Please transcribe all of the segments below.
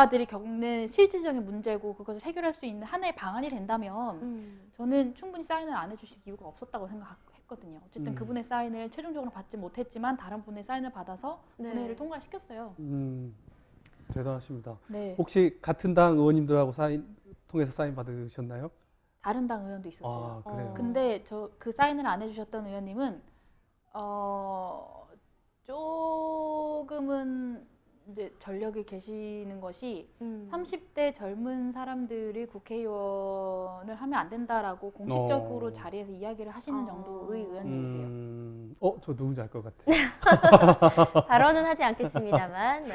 아빠들이 겪는 실질적인 문제고 그것을 해결할 수 있는 하나의 방안이 된다면 저는 충분히 사인을 안 해주실 이유가 없었다고 생각했거든요. 어쨌든 그분의 사인을 최종적으로 받지 못했지만 다른 분의 사인을 받아서 본회의를 통과시켰어요. 대단하십니다. 네. 혹시 같은 당 의원님들하고 통해서 사인 받으셨나요? 다른 당 의원도 있었어요. 아, 그래요? 근데 그 사인을 안 해주셨던 의원님은 조금은 이제 전력이 계시는 것이 30대 젊은 사람들이 국회의원을 하면 안 된다라고 공식적으로 자리에서 이야기를 하시는 정도의 의원님이세요. 저 누군지 알 것 같아. 발언은 하지 않겠습니다만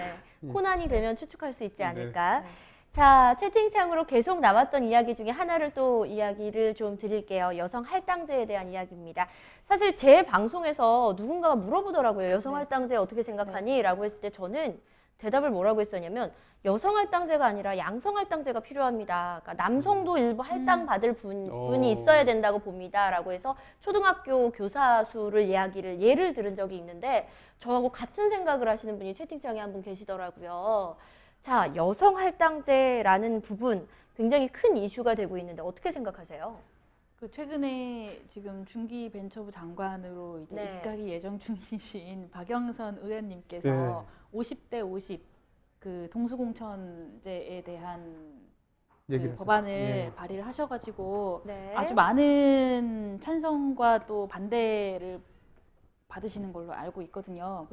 코난이 되면 추측할 수 있지 않을까. 네. 자, 채팅창으로 계속 나왔던 이야기 중에 하나를 또 이야기를 좀 드릴게요. 여성 할당제에 대한 이야기입니다. 사실 제 방송에서 누군가가 물어보더라고요. 여성 할당제 어떻게 생각하니? 라고 했을 때 저는 대답을 뭐라고 했었냐면 여성 할당제가 아니라 양성 할당제가 필요합니다. 그러니까 남성도 일부 할당 받을 분이 있어야 된다고 봅니다. 라고 해서 초등학교 교사 수를 예를 들은 적이 있는데 저하고 같은 생각을 하시는 분이 채팅창에 한 분 계시더라고요. 자, 여성 할당제라는 부분 굉장히 큰 이슈가 되고 있는데 어떻게 생각하세요? 그 최근에 지금 중기벤처부 장관으로 이제 입각이 예정 중이신 박영선 의원님께서 50대 50 그 동수공천제에 대한 그 법안을 발의를 하셔가지고 아주 많은 찬성과 또 반대를 받으시는 걸로 알고 있거든요.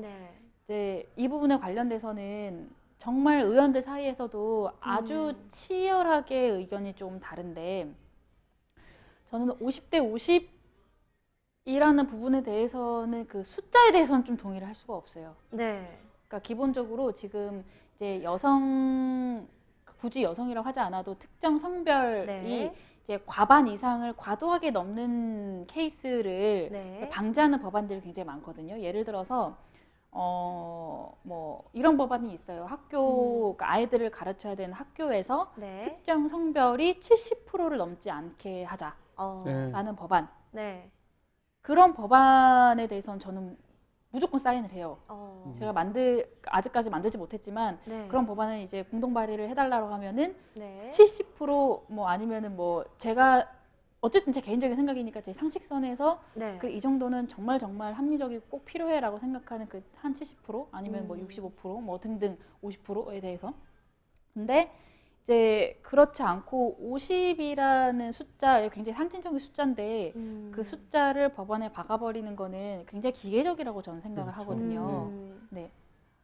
이제 이 부분에 관련돼서는 정말 의원들 사이에서도 아주 치열하게 의견이 좀 다른데 저는 50대 50이라는 부분에 대해서는 그 숫자에 대해서는 좀 동의를 할 수가 없어요. 그러니까 기본적으로 지금 이제 굳이 여성이라고 하지 않아도 특정 성별이 이제 과반 이상을 과도하게 넘는 케이스를 방지하는 법안들이 굉장히 많거든요. 예를 들어서 뭐 이런 법안이 있어요. 그러니까 아이들을 가르쳐야 되는 학교에서 특정 성별이 70%를 넘지 않게 하자라는 법안. 그런 법안에 대해서는 저는 무조건 사인을 해요. 제가 아직까지 만들지 못했지만 그런 법안을 이제 공동 발의를 해달라고 하면은 70% 아니면은 제가 어쨌든 제 개인적인 생각이니까 제 상식선에서 이 정도는 정말 합리적이고 꼭 필요해라고 생각하는 그 한 70% 아니면 65% 등등 50%에 대해서. 근데 이제 그렇지 않고 50이라는 숫자 굉장히 상징적인 숫자인데 그 숫자를 법안에 박아버리는 거는 굉장히 기계적이라고 저는 생각을 하거든요. 네.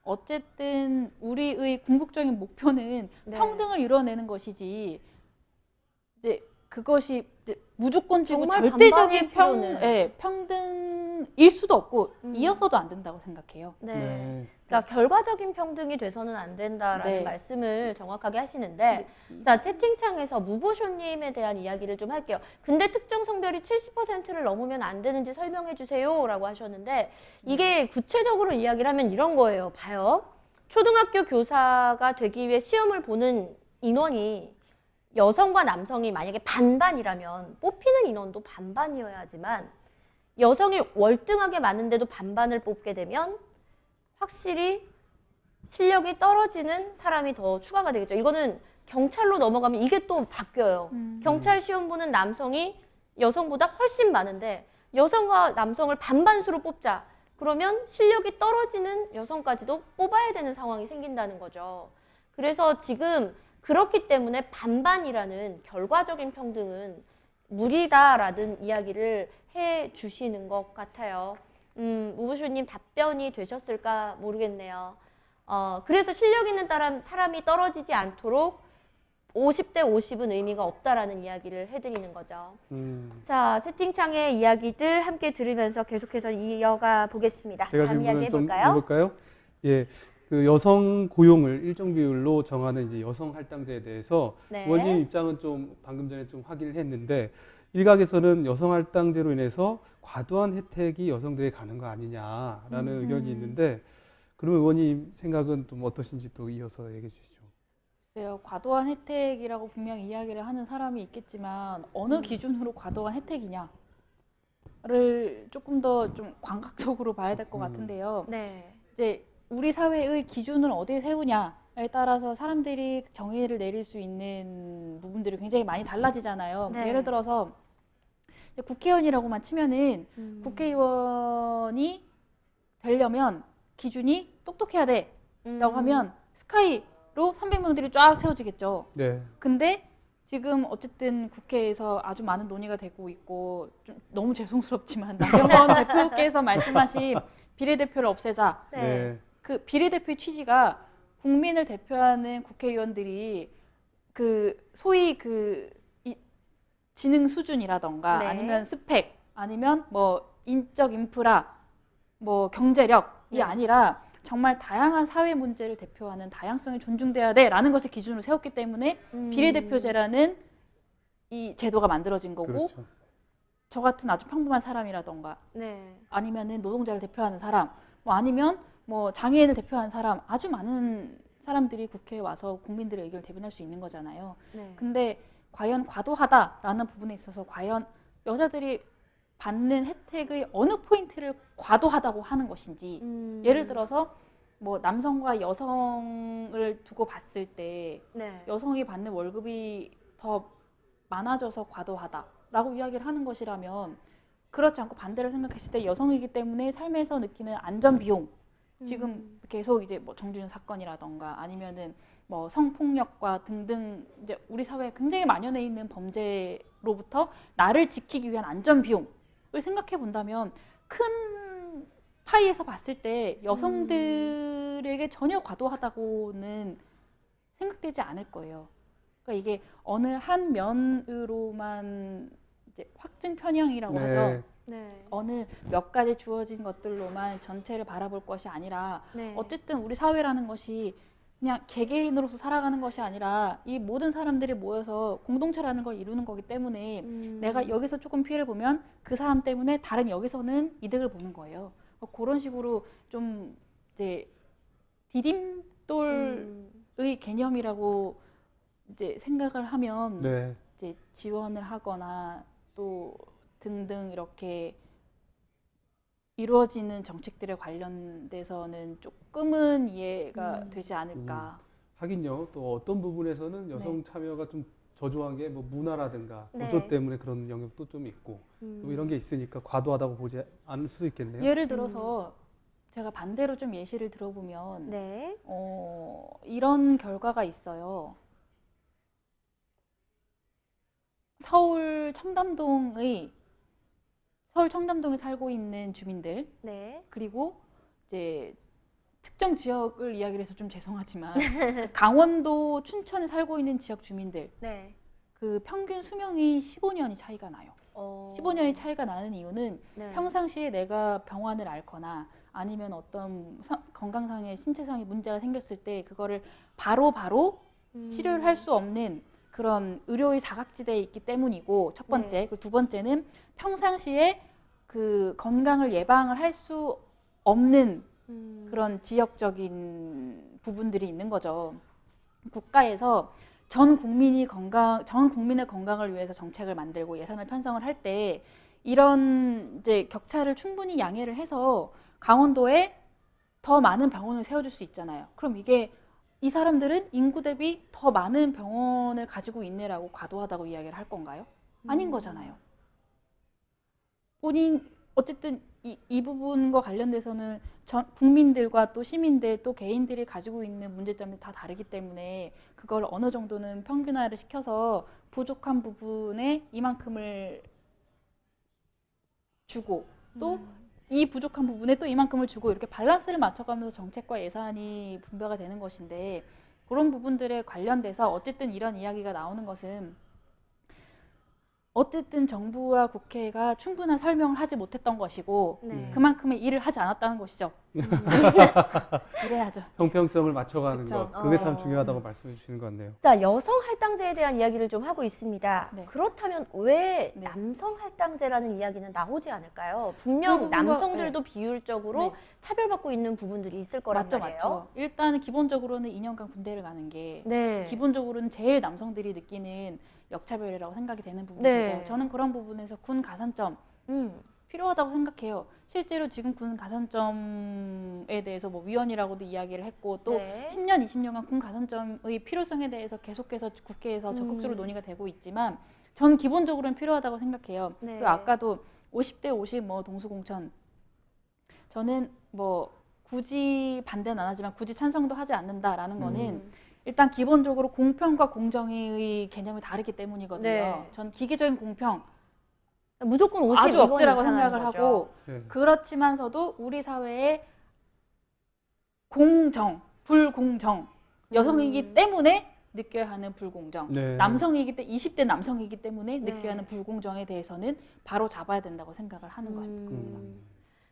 어쨌든 우리의 궁극적인 목표는 평등을 이뤄내는 것이지 이제 그것이 무조건적이고 절대적인 평등일 수도 없고 이어서도 안 된다고 생각해요. 그러니까 결과적인 평등이 돼서는 안 된다라는 말씀을 정확하게 하시는데 자, 채팅창에서 무보쇼님에 대한 이야기를 좀 할게요. 근데 특정 성별이 70%를 넘으면 안 되는지 설명해 주세요 라고 하셨는데 이게 구체적으로 이야기를 하면 이런 거예요. 봐요. 초등학교 교사가 되기 위해 시험을 보는 인원이 여성과 남성이 만약에 반반이라면 뽑히는 인원도 반반이어야 하지만 여성이 월등하게 많은데도 반반을 뽑게 되면 확실히 실력이 떨어지는 사람이 더 추가가 되겠죠. 이거는 경찰로 넘어가면 이게 또 바뀌어요. 경찰 시험 보는 남성이 여성보다 훨씬 많은데 여성과 남성을 반반수로 뽑자. 그러면 실력이 떨어지는 여성까지도 뽑아야 되는 상황이 생긴다는 거죠. 그래서 지금 그렇기 때문에 반반이라는 결과적인 평등은 무리다라는 이야기를 해 주시는 것 같아요. 우부쇼님 답변이 되셨을까 모르겠네요. 그래서 실력 있는 사람이 떨어지지 않도록 50대 50은 의미가 없다라는 이야기를 해드리는 거죠. 자, 채팅창의 이야기들 함께 들으면서 계속해서 이어가 보겠습니다. 제가 다음 이야기 질문을 해볼까요? 좀 해볼까요? 예, 그 여성 고용을 일정 비율로 정하는 이제 여성 할당제에 대해서 의원님 입장은 좀 방금 전에 좀 확인을 했는데 일각에서는 여성 할당제로 인해서 과도한 혜택이 여성들에게 가는 거 아니냐라는 의견이 있는데 그러면 의원님 생각은 좀 어떠신지 또 이어서 얘기해 주시죠. 글쎄요, 과도한 혜택이라고 분명 이야기를 하는 사람이 있겠지만 어느 기준으로 과도한 혜택이냐를 조금 더 좀 광각적으로 봐야 될 것 같은데요. 이제 우리 사회의 기준을 어디에 세우냐에 따라서 사람들이 정의를 내릴 수 있는 부분들이 굉장히 많이 달라지잖아요. 네. 예를 들어서 국회의원이라고만 치면은 국회의원이 되려면 기준이 똑똑해야 돼라고 하면 스카이로 300명들이 쫙 세워지겠죠. 네. 근데 지금 어쨌든 국회에서 아주 많은 논의가 되고 있고 좀 너무 죄송스럽지만 나경원 대표께서 말씀하신 비례대표를 없애자. 네. 그 비례대표의 취지가 국민을 대표하는 국회의원들이 그 소위 그 지능 수준이라던가 네. 아니면 스펙 아니면 뭐 인적 인프라 뭐 경제력이 네. 아니라 정말 다양한 사회 문제를 대표하는 다양성이 존중돼야 돼라는 것을 기준으로 세웠기 때문에 비례대표제라는 이 제도가 만들어진 거고 그렇죠. 저 같은 아주 평범한 사람이라던가 네. 아니면은 노동자를 대표하는 사람 뭐 아니면 뭐 장애인을 대표하는 사람 아주 많은 사람들이 국회에 와서 국민들의 의견을 대변할 수 있는 거잖아요. 네. 근데 과연 과도하다라는 부분에 있어서 과연 여자들이 받는 혜택의 어느 포인트를 과도하다고 하는 것인지 예를 들어서 뭐 남성과 여성을 두고 봤을 때 네. 여성이 받는 월급이 더 많아져서 과도하다라고 이야기를 하는 것이라면 그렇지 않고 반대로 생각했을 때 여성이기 때문에 삶에서 느끼는 안전 비용 지금 계속 이제 뭐 정준영 사건이라던가 아니면은 뭐 성폭력과 등등 이제 우리 사회에 굉장히 만연해 있는 범죄로부터 나를 지키기 위한 안전 비용을 생각해 본다면 큰 파이에서 봤을 때 여성들에게 전혀 과도하다고는 생각되지 않을 거예요. 그러니까 이게 어느 한 면으로만 이제 확증 편향이라고 네. 하죠. 네. 어느 몇 가지 주어진 것들로만 전체를 바라볼 것이 아니라 네. 어쨌든 우리 사회라는 것이 그냥 개개인으로서 살아가는 것이 아니라 이 모든 사람들이 모여서 공동체라는 걸 이루는 거기 때문에 내가 여기서 조금 피해를 보면 그 사람 때문에 다른 여기서는 이득을 보는 거예요. 그런 식으로 좀 이제 디딤돌의 개념이라고 이제 생각을 하면 네. 이제 지원을 하거나 또 등등 이렇게 이루어지는 정책들에 관련돼서는 조금은 이해가 되지 않을까. 하긴요. 또 어떤 부분에서는 여성 네. 참여가 좀 저조한 게 뭐 문화라든가 네. 구조 때문에 그런 영역도 좀 있고 또 이런 게 있으니까 과도하다고 보지 않을 수도 있겠네요. 예를 들어서 제가 반대로 좀 예시를 들어보면 네. 이런 결과가 있어요. 서울 청담동에 살고 있는 주민들 네. 그리고 이제 특정 지역을 이야기를 해서 좀 죄송하지만 강원도 춘천에 살고 있는 지역 주민들 네. 그 평균 수명이 15년이 차이가 나요. 15년이 차이가 나는 이유는 네. 평상시에 내가 병환을 앓거나 아니면 어떤 건강상의 신체상의 문제가 생겼을 때 그거를 바로 치료를 할 수 없는 그런 의료의 사각지대에 있기 때문이고 첫 번째. 네. 그 두 번째는 평상시에 그 건강을 예방을 할 수 없는 그런 지역적인 부분들이 있는 거죠. 국가에서 전 국민의 건강을 위해서 정책을 만들고 예산을 편성을 할 때 이런 이제 격차를 충분히 양해를 해서 강원도에 더 많은 병원을 세워줄 수 있잖아요. 그럼 이게 이 사람들은 인구 대비 더 많은 병원을 가지고 있네라고 과도하다고 이야기를 할 건가요? 아닌 거잖아요. 어쨌든 이 부분과 관련돼서는 국민들과 또 시민들 또 개인들이 가지고 있는 문제점이 다 다르기 때문에 그걸 어느 정도는 평균화를 시켜서 부족한 부분에 이만큼을 주고 또 이 부족한 부분에 또 이만큼을 주고 이렇게 밸런스를 맞춰가면서 정책과 예산이 분배가 되는 것인데 그런 부분들에 관련돼서 어쨌든 이런 이야기가 나오는 것은 어쨌든 정부와 국회가 충분한 설명을 하지 못했던 것이고 네. 그만큼의 일을 하지 않았다는 것이죠. 이래야죠. 형평성을 맞춰가는 그쵸. 것 그게 참 중요하다고 말씀해 주시는 것 같네요. 자, 여성 할당제에 대한 이야기를 좀 하고 있습니다. 네. 그렇다면 왜 네. 남성 할당제라는 이야기는 나오지 않을까요? 분명 그 부분과, 남성들도 비율적으로 네. 차별받고 있는 부분들이 있을 거란 맞죠, 말이에요. 맞죠. 일단은 기본적으로는 2년간 군대를 가는 게 네. 기본적으로는 제일 남성들이 느끼는 역차별이라고 생각이 되는 부분이죠. 네. 저는 그런 부분에서 군 가산점 필요하다고 생각해요. 실제로 지금 군 가산점에 대해서 뭐 위원이라고도 이야기를 했고 또 네. 10년, 20년간 군 가산점의 필요성에 대해서 계속해서 국회에서 적극적으로 논의가 되고 있지만 전 기본적으로는 필요하다고 생각해요. 네. 그리고 아까도 50대 50 뭐 동수공천 저는 뭐 굳이 반대는 안 하지만 굳이 찬성도 하지 않는다라는 거는 일단 기본적으로 공평과 공정의 개념이 다르기 때문이거든요. 네. 전 기계적인 공평 무조건 50 아주 억지라고 이건 생각을 이상한 하고 네. 그렇지만서도 우리 사회에 공정, 불공정 여성이기 때문에 느껴야 하는 불공정 네. 남성이기 때 20대 남성이기 때문에 네. 느껴야 하는 불공정에 대해서는 바로 잡아야 된다고 생각을 하는 겁니다.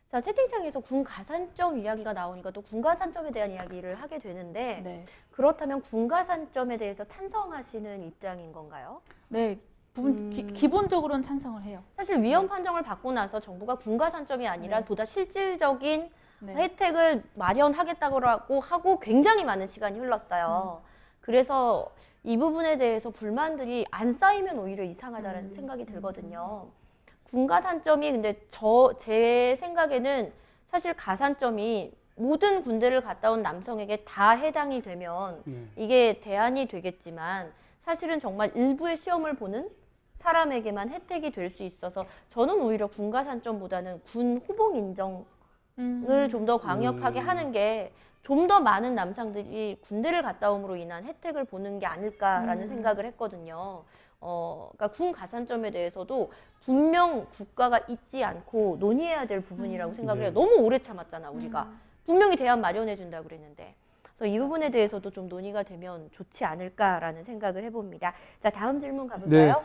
자, 채팅창에서 군 가산점 이야기가 나오니까 또 군 가산점에 대한 이야기를 하게 되는데 네. 그렇다면 군 가산점에 대해서 찬성하시는 입장인 건가요? 네. 기본적으로는 찬성을 해요. 사실 위헌 판정을 받고 나서 정부가 군 가산점이 아니라 네. 보다 실질적인 네. 혜택을 마련하겠다고 하고 굉장히 많은 시간이 흘렀어요. 그래서 이 부분에 대해서 불만들이 안 쌓이면 오히려 이상하다는 생각이 들거든요. 군 가산점이 근데 제 생각에는 사실 가산점이 모든 군대를 갔다 온 남성에게 다 해당이 되면 이게 대안이 되겠지만 사실은 정말 일부의 시험을 보는 사람에게만 혜택이 될 수 있어서 저는 오히려 군 가산점보다는 군 호봉 인정을 좀 더 강력하게 하는 게 좀 더 많은 남성들이 군대를 갔다 옴으로 인한 혜택을 보는 게 아닐까라는 생각을 했거든요. 그러니까 군 가산점에 대해서도 분명 국가가 잊지 않고 논의해야 될 부분이라고 생각을 해요. 너무 오래 참았잖아, 우리가. 분명히 대안 마련해 준다고 그랬는데. 그래서 이 부분에 대해서도 좀 논의가 되면 좋지 않을까라는 생각을 해봅니다. 자, 다음 질문 가볼까요? 네.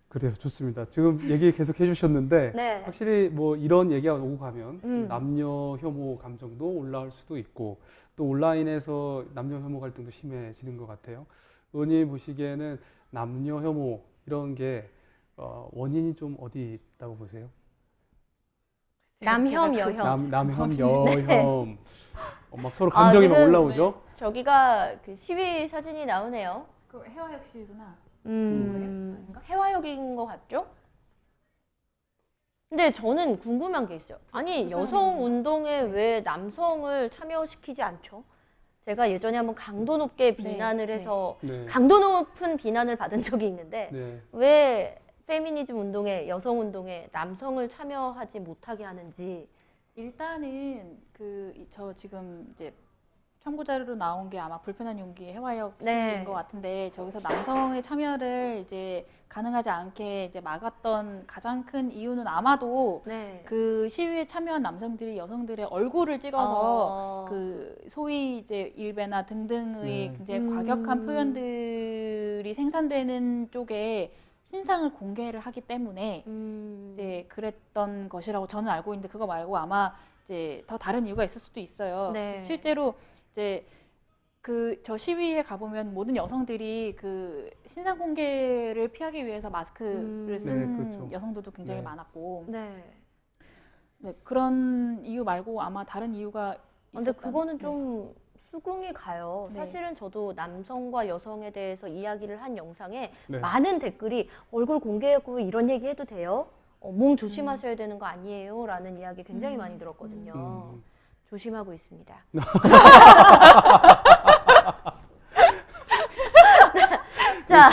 그래요. 좋습니다. 지금 얘기 계속 해주셨는데 네. 확실히 뭐 이런 얘기가 오고 가면 남녀 혐오 감정도 올라올 수도 있고 또 온라인에서 남녀 혐오 갈등도 심해지는 것 같아요. 의원님 보시기에는 남녀 혐오 이런 게 원인이 좀 어디 있다고 보세요? 남혐, 여혐. 남혐, 여혐. 막 서로 감정이 막 지금 올라오죠? 저기가 그 시위 사진이 나오네요. 그 해화역 시위구나. 해화역인 것 같죠? 근데 저는 궁금한 게 있어요. 아니, 여성 운동에 왜 남성을 참여시키지 않죠? 제가 예전에 한번 강도 높게 비난을 해서 강도 높은 비난을 받은 적이 있는데 왜 페미니즘 운동에, 여성 운동에 남성을 참여하지 못하게 하는지. 일단은 저 지금 이제 첨부 자료로 나온 게 아마 불편한 용기의 해화역 시위인 것 같은데 저기서 남성의 참여를 이제 가능하지 않게 이제 막았던 가장 큰 이유는 아마도 그 시위에 참여한 남성들이 여성들의 얼굴을 찍어서 그 소위 이제 일베나 등등의 굉장히 과격한 표현들이 생산되는 쪽에 신상을 공개를 하기 때문에 이제 그랬던 것이라고 저는 알고 있는데 그거 말고 아마 이제 더 다른 이유가 있을 수도 있어요. 실제로 이제 저 시위에 가보면 모든 여성들이 그 신상 공개를 피하기 위해서 마스크를 쓴 여성들도 굉장히 많았고 그런 이유 말고 아마 다른 이유가 근데 그거는 좀 수긍이 가요. 사실은 저도 남성과 여성에 대해서 이야기를 한 영상에 많은 댓글이 얼굴 공개하고 이런 얘기 해도 돼요? 몸 조심하셔야 되는 거 아니에요? 라는 이야기 굉장히 많이 들었거든요. 조심하고 있습니다. 자,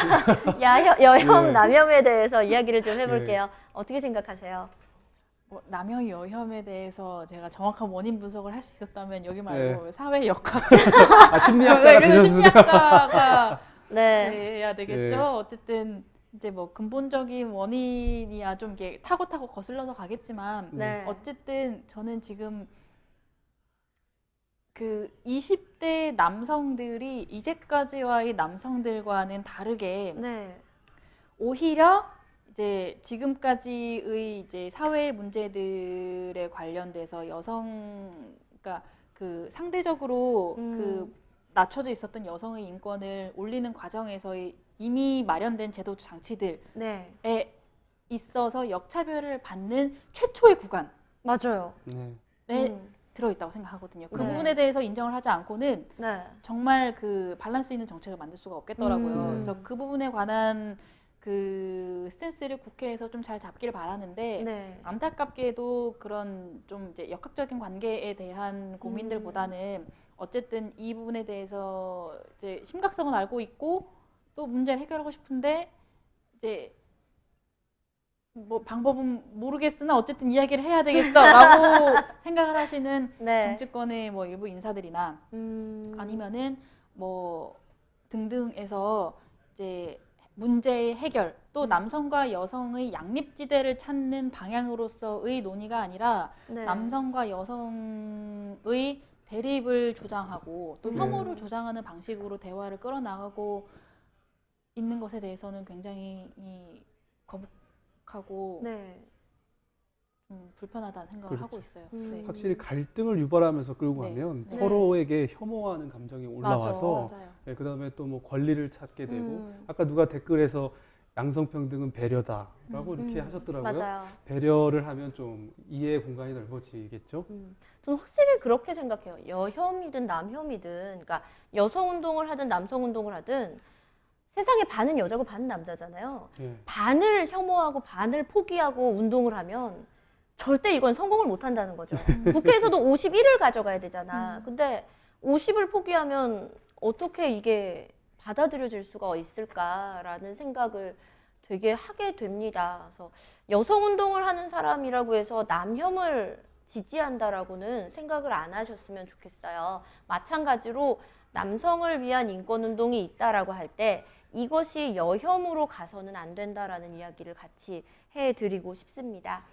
여혐, 남혐에 대해서 이야기를 좀 해볼게요. 어떻게 생각하세요? 남혐, 여혐에 대해서 제가 정확한 원인 분석을 할 수 있었다면 여기 말고 사회 역학 심리학자가 돼야 되겠죠. 어쨌든 이제 뭐 근본적인 원인이야 좀 이게 타고 거슬러서 가겠지만 어쨌든 저는 지금 그 20대 남성들이 이제까지와의 남성들과는 다르게 오히려 이제 지금까지의 이제 사회 문제들에 관련돼서 그러니까 그 상대적으로 그 낮춰져 있었던 여성의 인권을 올리는 과정에서의 이미 마련된 제도 장치들에 있어서 역차별을 받는 최초의 구간 맞아요. 들어있다고 생각하거든요. 그 부분에 대해서 인정을 하지 않고는 정말 그 밸런스 있는 정책을 만들 수가 없겠더라고요. 그래서 그 부분에 관한 그 스탠스를 국회에서 좀 잘 잡길 바라는데 네. 안타깝게도 그런 좀 이제 역학적인 관계에 대한 고민들보다는 어쨌든 이 부분에 대해서 이제 심각성은 알고 있고 또 문제를 해결하고 싶은데 이제 뭐 방법은 모르겠으나 어쨌든 이야기를 해야 되겠어라고 생각을 하시는 네. 정치권의 뭐 일부 인사들이나 아니면은 뭐 등등에서 이제 문제의 해결 또 남성과 여성의 양립지대를 찾는 방향으로서의 논의가 아니라 네. 남성과 여성의 대립을 조장하고 또 혐오를 조장하는 방식으로 대화를 끌어나가고 있는 것에 대해서는 굉장히 거북하고 네. 불편하다는 생각을 그렇죠. 하고 있어요. 네. 확실히 갈등을 유발하면서 끌고 네. 가면 네. 서로에게 혐오하는 감정이 올라와서 맞아요. 네, 그다음에 또 뭐 권리를 찾게 되고 아까 누가 댓글에서 양성평등은 배려다라고 이렇게 하셨더라고요. 맞아요. 배려를 하면 좀 이해 공간이 넓어지겠죠. 저는 확실히 그렇게 생각해요. 여혐이든 남혐이든, 그러니까 여성 운동을 하든 남성 운동을 하든 세상의 반은 여자고 반은 남자잖아요. 네. 반을 혐오하고 반을 포기하고 운동을 하면 절대 이건 성공을 못 한다는 거죠. 국회에서도 51을 가져가야 되잖아. 근데 50을 포기하면 어떻게 이게 받아들여질 수가 있을까라는 생각을 되게 하게 됩니다. 그래서 여성 운동을 하는 사람이라고 해서 남혐을 지지한다라고는 생각을 안 하셨으면 좋겠어요. 마찬가지로 남성을 위한 인권 운동이 있다라고 할 때 이것이 여혐으로 가서는 안 된다라는 이야기를 같이 해드리고 싶습니다.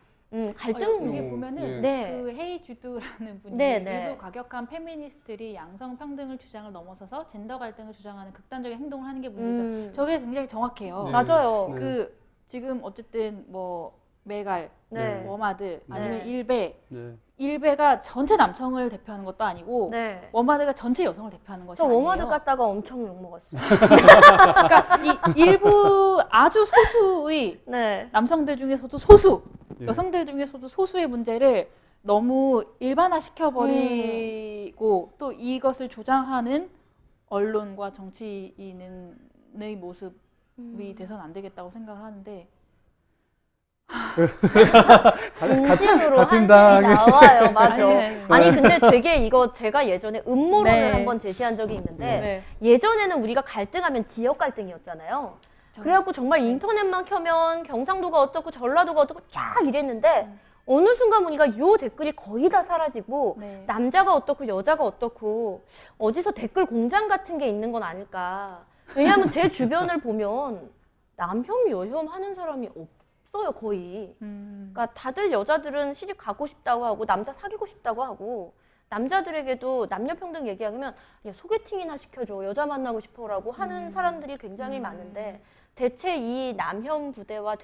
갈등 여기 보면은 네. 그 헤이 주드라는 분이 네, 네. 일부 과격한 페미니스트들이 양성 평등을 주장을 넘어서서 젠더 갈등을 주장하는 극단적인 행동을 하는 게 문제죠. 저게 굉장히 정확해요. 네. 맞아요. 네. 그 지금 어쨌든 뭐 메갈, 네. 워마드 아니면 네. 일베, 네. 일베가 전체 남성을 대표하는 것도 아니고 네. 워마드가 전체 여성을 대표하는 것이 저 아니에요. 워마드 갔다가 엄청 욕먹었어요. 그러니까 이 일부 아주 소수의 네. 남성들 중에서도 소수, 예. 여성들 중에서도 소수의 문제를 너무 일반화시켜버리고 또 이것을 조장하는 언론과 정치인의 모습이 돼서는 안 되겠다고 생각을 하는데 진심으로 같은 한숨이 당에. 나와요. 맞아. 아니, 아니 근데 되게 이거 제가 예전에 음모론을 네. 한번 제시한 적이 있는데 네. 예전에는 우리가 갈등하면 지역 갈등이었잖아요. 그래갖고 정말 인터넷만 켜면 경상도가 어떻고 전라도가 어떻고 쫙 이랬는데 어느 순간 보니까 요 댓글이 거의 다 사라지고 네. 남자가 어떻고 여자가 어떻고 어디서 댓글 공장 같은 게 있는 건 아닐까. 왜냐하면 제 주변을 보면 남혐 여혐 하는 사람이 없어요 거의. 그러니까 다들 여자들은 시집 가고 싶다고 하고 남자 사귀고 싶다고 하고 남자들에게도 남녀평등 얘기하면 야, 소개팅이나 시켜줘 여자 만나고 싶어라고 하는 사람들이 굉장히 많은데 대체 이 남혐 부대와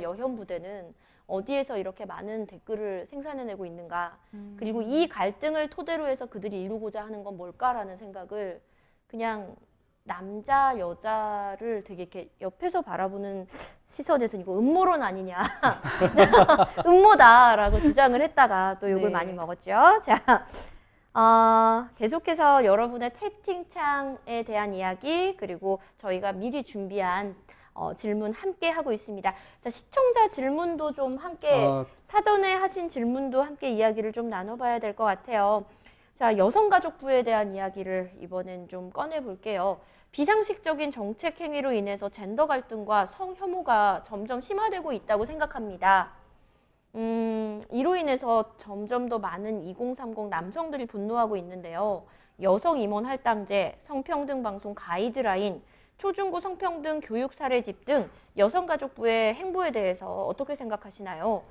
여혐 부대는 어디에서 이렇게 많은 댓글을 생산해내고 있는가 그리고 이 갈등을 토대로 해서 그들이 이루고자 하는 건 뭘까라는 생각을 그냥 남자 여자를 되게 이렇게 옆에서 바라보는 시선에서 이거 음모론 아니냐 음모다라고 주장을 했다가 또 욕을 네. 많이 먹었죠. 자, 계속해서 여러분의 채팅창에 대한 이야기 그리고 저희가 미리 준비한 질문 함께 하고 있습니다. 자, 시청자 질문도 좀 함께 사전에 하신 질문도 함께 이야기를 좀 나눠봐야 될 것 같아요. 자, 여성가족부에 대한 이야기를 이번엔 좀 꺼내볼게요. 비상식적인 정책 행위로 인해서 젠더 갈등과 성혐오가 점점 심화되고 있다고 생각합니다. 이로 인해서 점점 더 많은 2030 남성들이 분노하고 있는데요. 여성 임원 할당제, 성평등 방송 가이드라인, 초중고 성평등 교육 사례집 등 여성가족부의 행보에 대해서 어떻게 생각하시나요?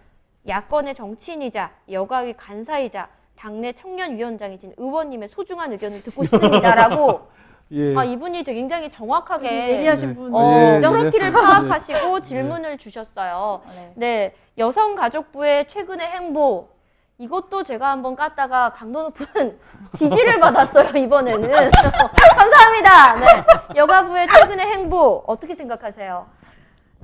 야권의 정치인이자 여가위 간사이자 당내 청년위원장이신 의원님의 소중한 의견을 듣고 싶습니다라고 예. 이분이 되게 굉장히 정확하게 예리하신 네. 분이시죠? 프로필을 파악하시고 질문을 주셨어요. 네. 네, 여성가족부의 최근의 행보 이것도 제가 한번 깠다가 강도 높은 지지를 받았어요. 이번에는 감사합니다. 네, 여가부의 최근의 행보 어떻게 생각하세요?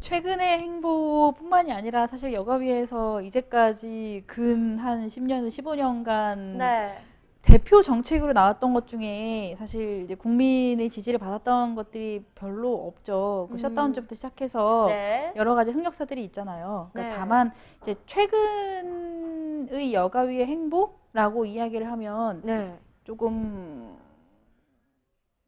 최근의 행보뿐만이 아니라 사실 여가위에서 이제까지 근 한 10년, 15년간 네, 대표 정책으로 나왔던 것 중에 사실 이제 국민의 지지를 받았던 것들이 별로 없죠. 그 셧다운제부터 시작해서 네. 여러 가지 흑역사들이 있잖아요. 그러니까 네. 다만 이제 최근의 여가위의 행보라고 이야기를 하면 네. 조금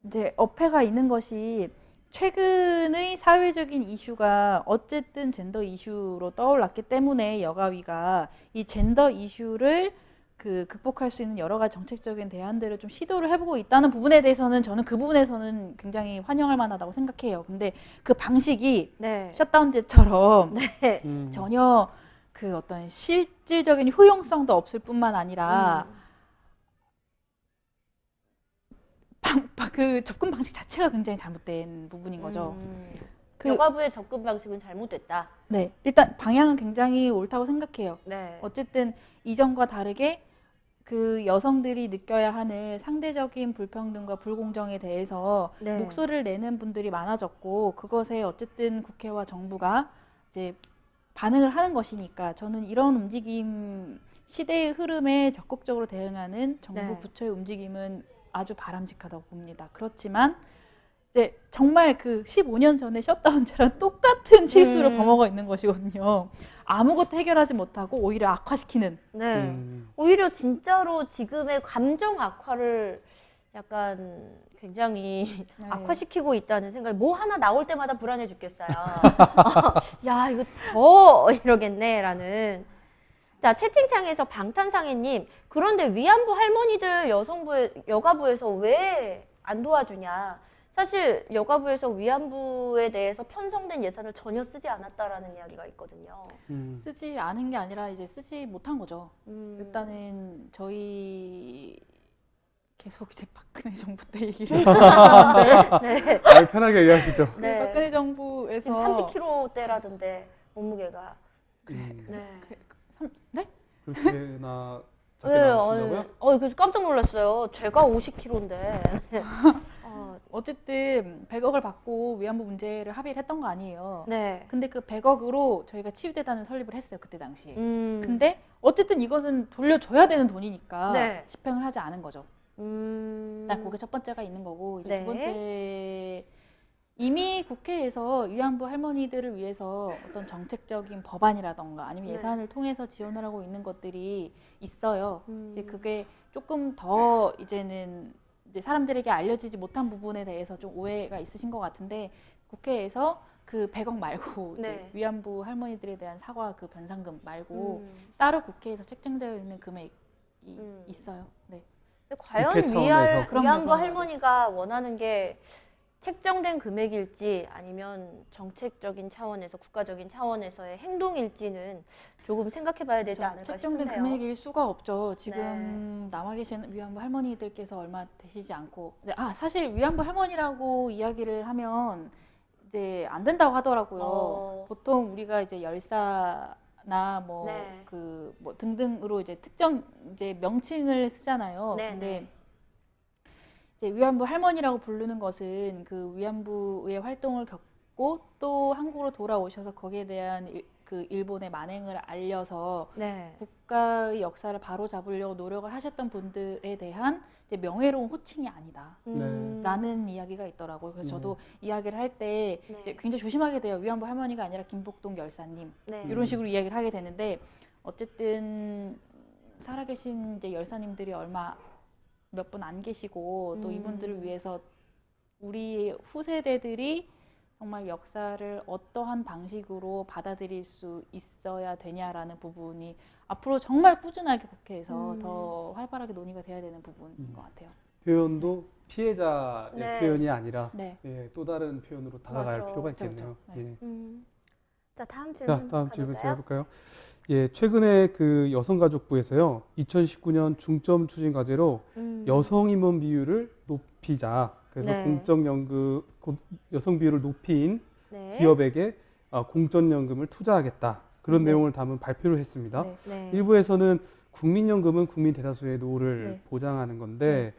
이제 어폐가 있는 것이 최근의 사회적인 이슈가 어쨌든 젠더 이슈로 떠올랐기 때문에 여가위가 이 젠더 이슈를 극복할 수 있는 여러 가지 정책적인 대안들을 좀 시도를 해보고 있다는 부분에 대해서는 저는 그 부분에서는 굉장히 환영할 만하다고 생각해요. 근데 그 방식이 네. 셧다운제처럼 네. 전혀 그 어떤 실질적인 효용성도 없을 뿐만 아니라 그 접근 방식 자체가 굉장히 잘못된 부분인 거죠. 여가부의 접근 방식은 잘못됐다. 네, 일단 방향은 굉장히 옳다고 생각해요. 네. 어쨌든 이전과 다르게 그 여성들이 느껴야 하는 상대적인 불평등과 불공정에 대해서 네. 목소리를 내는 분들이 많아졌고 그것에 어쨌든 국회와 정부가 이제 반응을 하는 것이니까 저는 이런 움직임 시대의 흐름에 적극적으로 대응하는 정부 네. 부처의 움직임은 아주 바람직하다고 봅니다. 그렇지만 이제 정말 그 15년 전에 셧다운제랑 똑같은 실수를 범하고 있는 것이거든요. 아무것도 해결하지 못하고 오히려 악화시키는. 네. 오히려 진짜로 지금의 감정 악화를 약간 굉장히 네. 악화시키고 있다는 생각이 뭐 하나 나올 때마다 불안해 죽겠어요. 야, 이거 더 이러겠네라는. 자, 채팅창에서 방탄상해님, 그런데 위안부 할머니들 여가부에서 왜 안 도와주냐? 사실 여가부에서 위안부에 대해서 편성된 예산을 전혀 쓰지 않았다라는 이야기가 있거든요. 쓰지 않은 게 아니라 이제 쓰지 못한 거죠. 일단은 저희 계속 이제 박근혜 정부 때 얘기를 하는데 네. 편하게 얘기하시죠. 네. 박근혜 정부에서 지금 30kg대라던데 몸무게가. 그래. 네. 네? 그렇게나 작게 네, 나오신다고요? 그래서 깜짝 놀랐어요. 제가 50kg인데. 어쨌든 100억을 받고 위안부 문제를 합의를 했던 거 아니에요. 네. 근데 그 100억으로 저희가 치유재단을 설립을 했어요. 그때 당시에. 근데 어쨌든 이것은 돌려줘야 되는 돈이니까 네. 집행을 하지 않은 거죠. 일단 그게 첫 번째가 있는 거고 이제 네. 두 번째 이미 국회에서 위안부 할머니들을 위해서 어떤 정책적인 법안이라던가 아니면 네. 예산을 통해서 지원을 하고 있는 것들이 있어요. 이제 그게 조금 더 이제는 이제 사람들에게 알려지지 못한 부분에 대해서 좀 오해가 있으신 것 같은데 국회에서 그 100억 말고 네. 이제 위안부 할머니들에 대한 사과 그 변상금 말고 따로 국회에서 책정되어 있는 금액이 있어요. 네. 근데 과연 국회 차원에서 위안부 할머니가 원하는 게 책정된 금액일지 아니면 정책적인 차원에서 국가적인 차원에서의 행동일지는 조금 생각해 봐야 되지 않을까 책정된 싶네요. 금액일 수가 없죠. 지금 남아 계신 위안부 할머니들께서 얼마 되시지 않고 사실 위안부 할머니라고 이야기를 하면 이제 안 된다고 하더라고요. 보통 우리가 이제 열사나 뭐 등등으로 이제 특정 이제 명칭을 쓰잖아요. 네, 근데 이제 위안부 할머니라고 부르는 것은 그 위안부의 활동을 겪고 또 한국으로 돌아오셔서 거기에 대한 그 일본의 만행을 알려서 국가의 역사를 바로잡으려고 노력을 하셨던 분들에 대한 이제 명예로운 호칭이 아니다. 라는 이야기가 있더라고요. 그래서 저도 이야기를 할 때 굉장히 조심하게 돼요. 위안부 할머니가 아니라 김복동 열사님. 이런 식으로 이야기를 하게 되는데 어쨌든 살아계신 이제 열사님들이 몇 분 안 계시고 또 이분들을 위해서 우리 후세대들이 정말 역사를 어떠한 방식으로 받아들일 수 있어야 되냐라는 부분이 앞으로 정말 꾸준하게 국회에서 더 활발하게 논의가 돼야 되는 부분인 것 같아요. 표현도 피해자의 표현이 아니라 또 다른 표현으로 다가갈 필요가 있겠네요. 자, 다음 질문 제가 해볼까요? 최근에 그 여성가족부에서요, 2019년 중점 추진 과제로 여성 임원 비율을 높이자. 그래서 공적연금 여성 비율을 높인 기업에게 공적연금을 투자하겠다. 그런 내용을 담은 발표를 했습니다. 일부에서는 국민연금은 국민 대다수의 노후를 보장하는 건데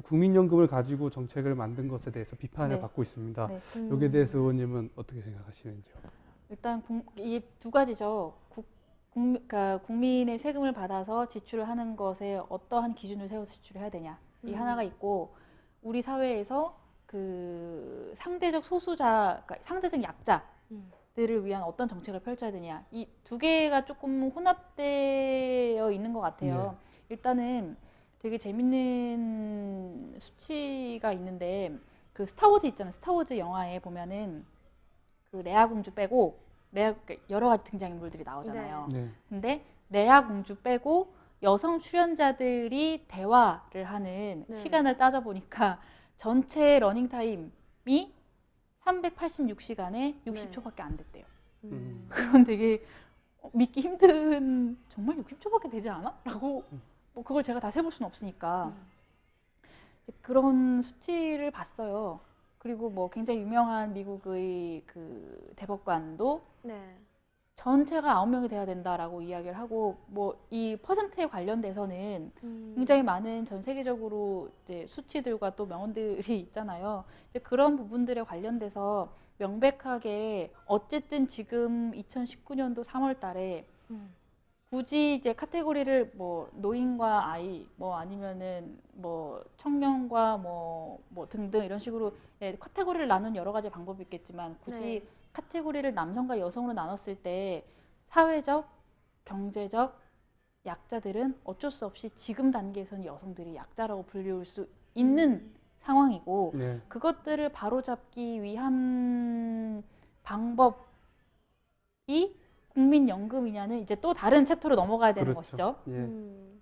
국민연금을 가지고 정책을 만든 것에 대해서 비판을 받고 있습니다. 여기에 대해서 의원님은 어떻게 생각하시는지요? 일단 이 두 가지죠. 그러니까 국민의 세금을 받아서 지출을 하는 것에 어떠한 기준을 세워서 지출을 해야 되냐 이 하나가 있고 우리 사회에서 그 상대적 소수자, 그러니까 상대적 약자들을 위한 어떤 정책을 펼쳐야 되냐 이 두 개가 조금 혼합되어 있는 것 같아요. 일단은 되게 재밌는 수치가 있는데 그 스타워즈 있잖아요. 스타워즈 영화에 보면은 그 레아 공주 빼고 여러 가지 등장인물들이 나오잖아요. 근데 레아 공주 빼고 여성 출연자들이 대화를 하는 시간을 따져보니까 전체 러닝타임이 386시간에 60초밖에 안 됐대요. 그런 되게 믿기 힘든 정말 60초밖에 되지 않아? 라고 뭐 그걸 제가 다 세볼 수는 없으니까 그런 수치를 봤어요. 그리고 뭐 굉장히 유명한 미국의 그 대법관도 전체가 9명이 돼야 된다라고 이야기를 하고 뭐 이 퍼센트에 관련돼서는 굉장히 많은 전 세계적으로 이제 수치들과 또 명언들이 있잖아요. 이제 그런 부분들에 관련돼서 명백하게 어쨌든 지금 2019년도 3월 달에 굳이 이제 카테고리를 뭐 노인과 아이 뭐 아니면은 뭐 청년과 뭐 등등 이런 식으로 카테고리를 나눈 여러 가지 방법이 있겠지만 굳이 카테고리를 남성과 여성으로 나눴을 때 사회적, 경제적 약자들은 어쩔 수 없이 지금 단계에서는 여성들이 약자라고 불릴 수 있는 상황이고 그것들을 바로잡기 위한 방법이 국민연금이냐는 이제 또 다른 챕터로 넘어가야 되는 것이죠.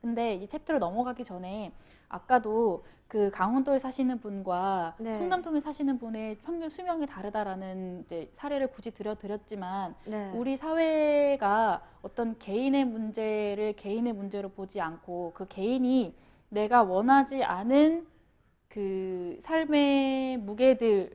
근데 이 챕터로 넘어가기 전에 아까도 그 강원도에 사시는 분과 청담동에 사시는 분의 평균 수명이 다르다라는 이제 사례를 굳이 드렸지만 우리 사회가 어떤 개인의 문제를 개인의 문제로 보지 않고 그 개인이 내가 원하지 않은 그 삶의 무게들에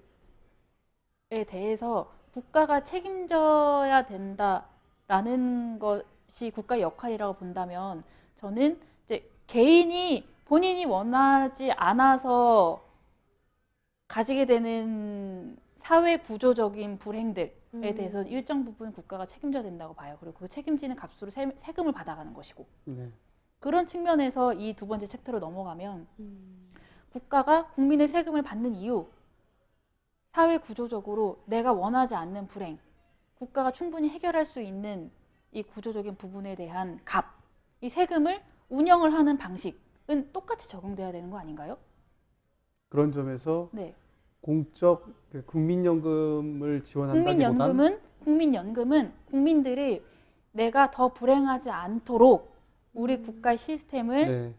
대해서 국가가 책임져야 된다라는 것이 국가의 역할이라고 본다면 저는 이제 개인이 본인이 원하지 않아서 가지게 되는 사회 구조적인 불행들에 대해서 일정 부분 국가가 책임져야 된다고 봐요. 그리고 그 책임지는 값으로 세금을 받아가는 것이고 그런 측면에서 이 두 번째 챕터로 넘어가면 국가가 국민의 세금을 받는 이유 사회 구조적으로 내가 원하지 않는 불행 국가가 충분히 해결할 수 있는 이 구조적인 부분에 대한 값 이 세금을 운영을 하는 방식은 똑같이 적용돼야 되는 거 아닌가요? 그런 점에서 공적 국민연금을 지원한다기보다는 국민연금은 국민들이 내가 더 불행하지 않도록 우리 국가의 시스템을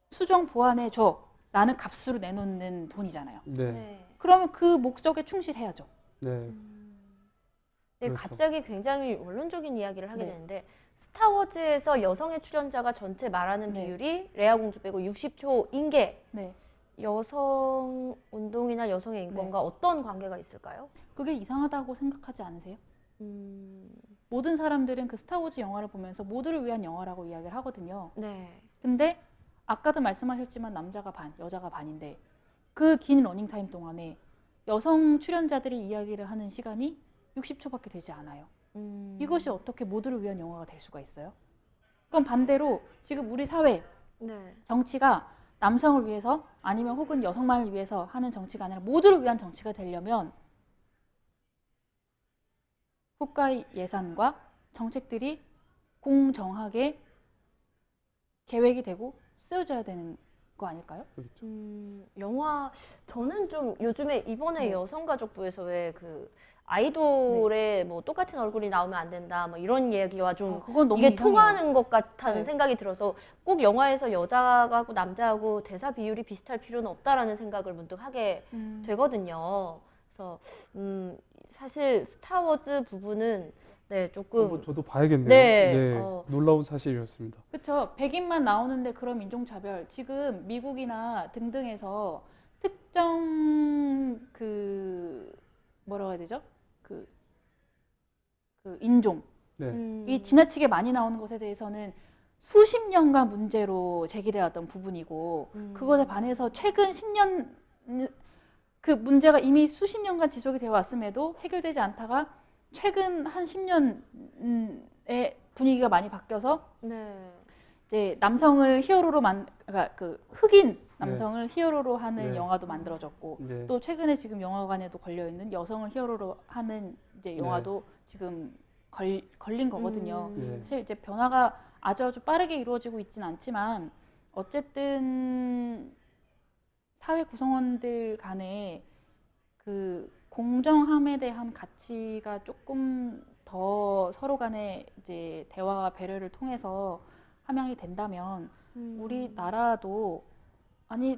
수정 보완해 줘라는 값으로 내놓는 돈이잖아요. 그러면 그 목적에 충실해야죠. 그렇죠. 갑자기 굉장히 원론적인 이야기를 하게 되는데 스타워즈에서 여성의 출연자가 전체 말하는 비율이 레아 공주 빼고 60초인 게 여성 운동이나 여성의 인권과 어떤 관계가 있을까요? 그게 이상하다고 생각하지 않으세요? 모든 사람들은 그 스타워즈 영화를 보면서 모두를 위한 영화라고 이야기를 하거든요. 근데 아까도 말씀하셨지만 남자가 반, 여자가 반인데 그 긴 러닝타임 동안에 여성 출연자들이 이야기를 하는 시간이 60초밖에 되지 않아요. 이것이 어떻게 모두를 위한 영화가 될 수가 있어요? 그럼 반대로 지금 우리 사회 정치가 남성을 위해서 아니면 혹은 여성만을 위해서 하는 정치가 아니라 모두를 위한 정치가 되려면 국가의 예산과 정책들이 공정하게 계획이 되고 쓰여져야 되는 거 아닐까요? 영화 저는 좀 요즘에 이번에 여성가족부에서 왜 그 아이돌의 뭐 똑같은 얼굴이 나오면 안 된다 뭐 이런 얘기와 좀 그건 너무 이게 이상해요. 통하는 것 같다는 생각이 들어서 꼭 영화에서 여자하고 남자하고 대사 비율이 비슷할 필요는 없다라는 생각을 문득 하게 되거든요. 그래서 사실 스타워즈 부분은 조금 저도 봐야겠네요. 놀라운 사실이었습니다. 그렇죠. 백인만 나오는데 그런 인종차별 지금 미국이나 등등에서 특정 그 뭐라고 해야 되죠? 그 인종 이 지나치게 많이 나오는 것에 대해서는 수십 년간 문제로 제기되었던 부분이고 그것에 반해서 최근 10년 그 문제가 이미 수십 년간 지속이 되어 왔음에도 해결되지 않다가 최근 한 10년에 분위기가 많이 바뀌어서 네. 이제 남성을 히어로로 그러니까 그 흑인 남성을 히어로로 하는 네. 영화도 만들어졌고 네. 또 최근에 지금 영화관에도 걸려 있는 여성을 히어로로 하는 이제 영화도 지금 걸린 거거든요. 사실 이제 변화가 아주 빠르게 이루어지고 있지는 않지만 어쨌든 사회 구성원들 간에 그 공정함에 대한 가치가 조금 더 서로 간에 이제 대화와 배려를 통해서 함양이 된다면 우리나라도 아니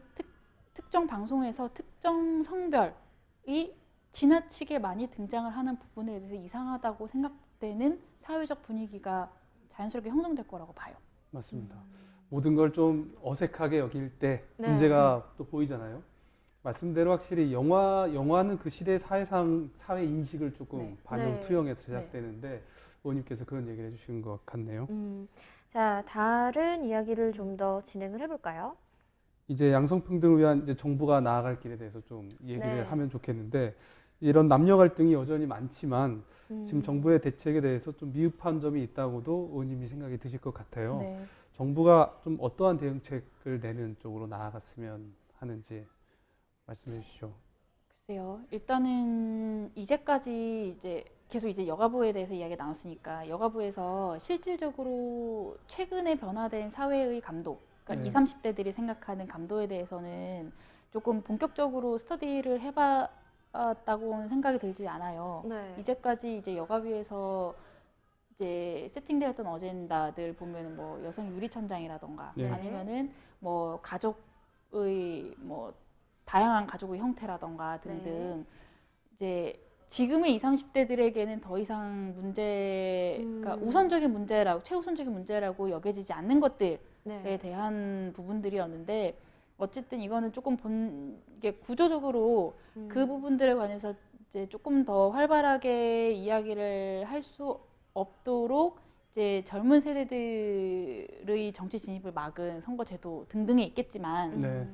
특정 방송에서 특정 성별이 지나치게 많이 등장을 하는 부분에 대해서 이상하다고 생각되는 사회적 분위기가 자연스럽게 형성될 거라고 봐요. 맞습니다. 모든 걸 좀 어색하게 여길 때 네. 문제가 또 보이잖아요. 말씀대로 확실히 영화는 그 시대의 사회 인식을 조금 네. 반영 네. 투영해서 제작되는데 의원님께서 그런 얘기를 해주신 것 같네요. 자, 다른 이야기를 좀 더 진행을 해볼까요? 이제 양성평등을 위한 이제 정부가 나아갈 길에 대해서 좀 얘기를 네. 하면 좋겠는데 이런 남녀 갈등이 여전히 많지만 지금 정부의 대책에 대해서 좀 미흡한 점이 있다고도 의원님이 생각이 드실 것 같아요. 네. 정부가 좀 어떠한 대응책을 내는 쪽으로 나아갔으면 하는지 말씀해 주시죠. 글쎄요. 일단은 이제까지 이제 계속 이제 여가부에 대해서 이야기 나눴으니까 여가부에서 실질적으로 최근에 변화된 사회의 감도, 그러니까 20, 30대들이 생각하는 감도에 대해서는 조금 본격적으로 스터디를 해봤다고는 생각이 들지 않아요. 네. 이제까지 이제 여가부에서 이제 세팅되었던 어젠다들 보면 뭐 여성 유리천장이라던가 네. 아니면은 뭐 가족의 뭐 다양한 가족의 형태라던가 등등 이제 지금의 20, 30대들에게는 더 이상 문제가 우선적인 문제라고 최우선적인 문제라고 여겨지지 않는 것들에 대한 부분들이었는데 어쨌든 이거는 조금 이게 구조적으로 그 부분들에 관해서 이제 조금 더 활발하게 이야기를 할 수 없도록 이제 젊은 세대들의 정치 진입을 막은 선거제도 등등이 있겠지만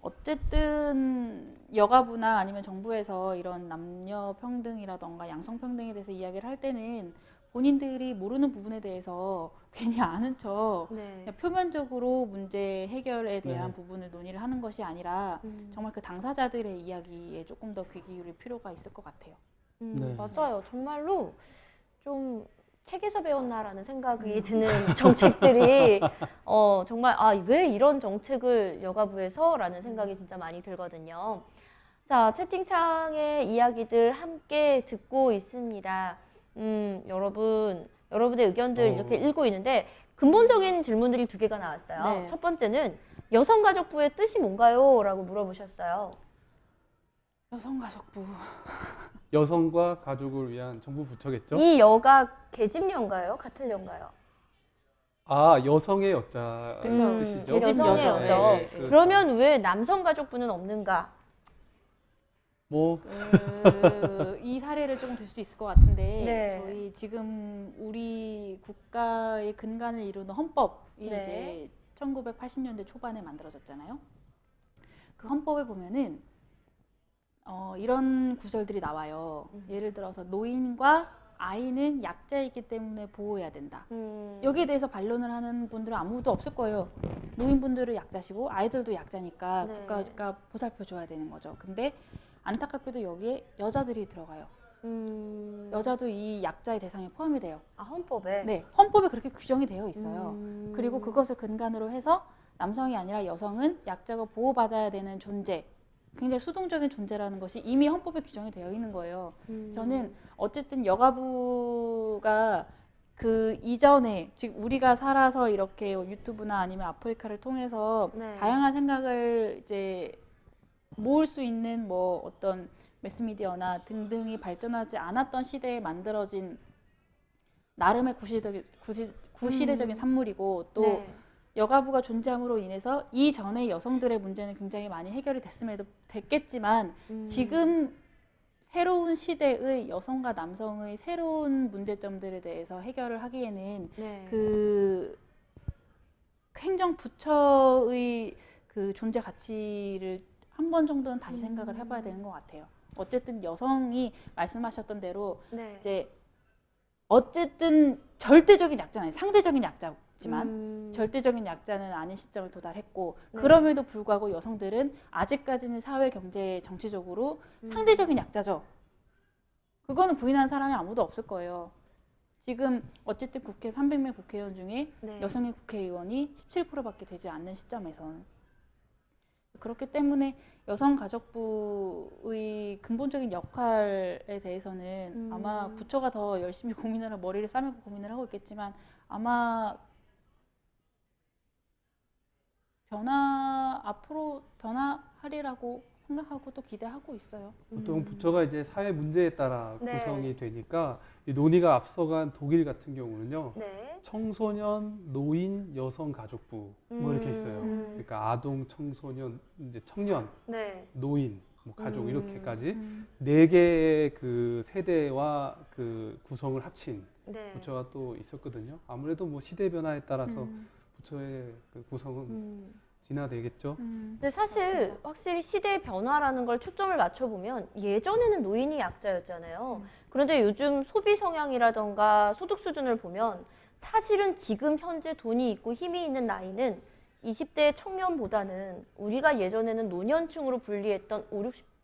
어쨌든 여가부나 아니면 정부에서 이런 남녀 평등이라던가 양성 평등에 대해서 이야기를 할 때는 본인들이 모르는 부분에 대해서 괜히 아는 척 그냥 표면적으로 문제 해결에 대한 부분을 논의를 하는 것이 아니라 정말 그 당사자들의 이야기에 조금 더 귀 기울일 필요가 있을 것 같아요. 맞아요. 정말로 좀 책에서 배웠나라는 생각이 드는 정책들이 정말 왜 이런 정책을 여가부에서라는 생각이 진짜 많이 들거든요. 자, 채팅창의 이야기들 함께 듣고 있습니다. 여러분의 의견들 이렇게 읽고 있는데 근본적인 질문들이 2개가 나왔어요. 네. 첫 번째는 여성가족부의 뜻이 뭔가요? 라고 물어보셨어요. 여성가족부. 여성과 가족을 위한 정부 부처겠죠? 이 여가 계집여인가요? 같은 여인가요? 아, 여성의 여자 뜻이죠? 계집여죠. 네, 그렇죠. 그러면 왜 남성가족부는 없는가? 이 사례를 조금 들 수 있을 것 같은데 네. 저희 지금 우리 국가의 근간을 이루는 헌법이 이제 1980년대 초반에 만들어졌잖아요. 그 헌법에 보면은 이런 구절들이 나와요. 예를 들어서 노인과 아이는 약자이기 때문에 보호해야 된다. 여기에 대해서 반론을 하는 분들은 아무도 없을 거예요. 노인분들은 약자시고 아이들도 약자니까 국가가 보살펴줘야 되는 거죠. 근데 안타깝게도 여기에 여자들이 들어가요. 여자도 이 약자의 대상에 포함이 돼요. 아, 헌법에? 네, 헌법에 그렇게 규정이 되어 있어요. 그리고 그것을 근간으로 해서 남성이 아니라 여성은 약자가 보호받아야 되는 존재, 굉장히 수동적인 존재라는 것이 이미 헌법에 규정이 되어 있는 거예요. 저는 어쨌든 여가부가 그 이전에 지금 우리가 살아서 이렇게 유튜브나 아니면 아프리카를 통해서 다양한 생각을 이제 모을 수 있는 뭐 어떤 매스미디어나 등등이 발전하지 않았던 시대에 만들어진 나름의 구시대적인 산물이고 또 여가부가 존재함으로 인해서 이전의 여성들의 문제는 굉장히 많이 해결이 됐겠지만 지금 새로운 시대의 여성과 남성의 새로운 문제점들에 대해서 해결을 하기에는 그 행정부처의 그 존재 가치를 한 번 정도는 다시 생각을 해봐야 되는 것 같아요. 어쨌든 여성이 말씀하셨던 대로 이제 어쨌든 절대적인 약자는 아니 상대적인 약자지만 절대적인 약자는 아닌 시점을 도달했고 네. 그럼에도 불구하고 여성들은 아직까지는 사회, 경제, 정치적으로 상대적인 약자죠. 그거는 부인하는 사람이 아무도 없을 거예요. 지금 어쨌든 국회 300명 국회의원 중에 네. 여성의 국회의원이 17%밖에 되지 않는 시점에선 그렇기 때문에 여성가족부의 근본적인 역할에 대해서는 아마 부처가 더 열심히 고민을 하고 머리를 싸매고 고민을 하고 있겠지만 아마 앞으로 변화하리라고 생각하고 또 기대하고 있어요. 보통 부처가 이제 사회 문제에 따라 네. 구성이 되니까 이 논의가 앞서간 독일 같은 경우는요. 네. 청소년, 노인, 여성 가족부 뭐 이렇게 있어요. 그러니까 아동, 청소년, 이제 청년, 네. 노인, 뭐 가족 이렇게까지 네 개의 그 세대와 그 구성을 합친 네. 부처가 또 있었거든요. 아무래도 뭐 시대 변화에 따라서 부처의 그 구성은 진화되겠죠. 근데 사실 확실히 시대의 변화라는 걸 초점을 맞춰보면 예전에는 노인이 약자였잖아요. 그런데 요즘 소비 성향이라던가 소득 수준을 보면 사실은 지금 현재 돈이 있고 힘이 있는 나이는 20대 청년보다는 우리가 예전에는 노년층으로 분리했던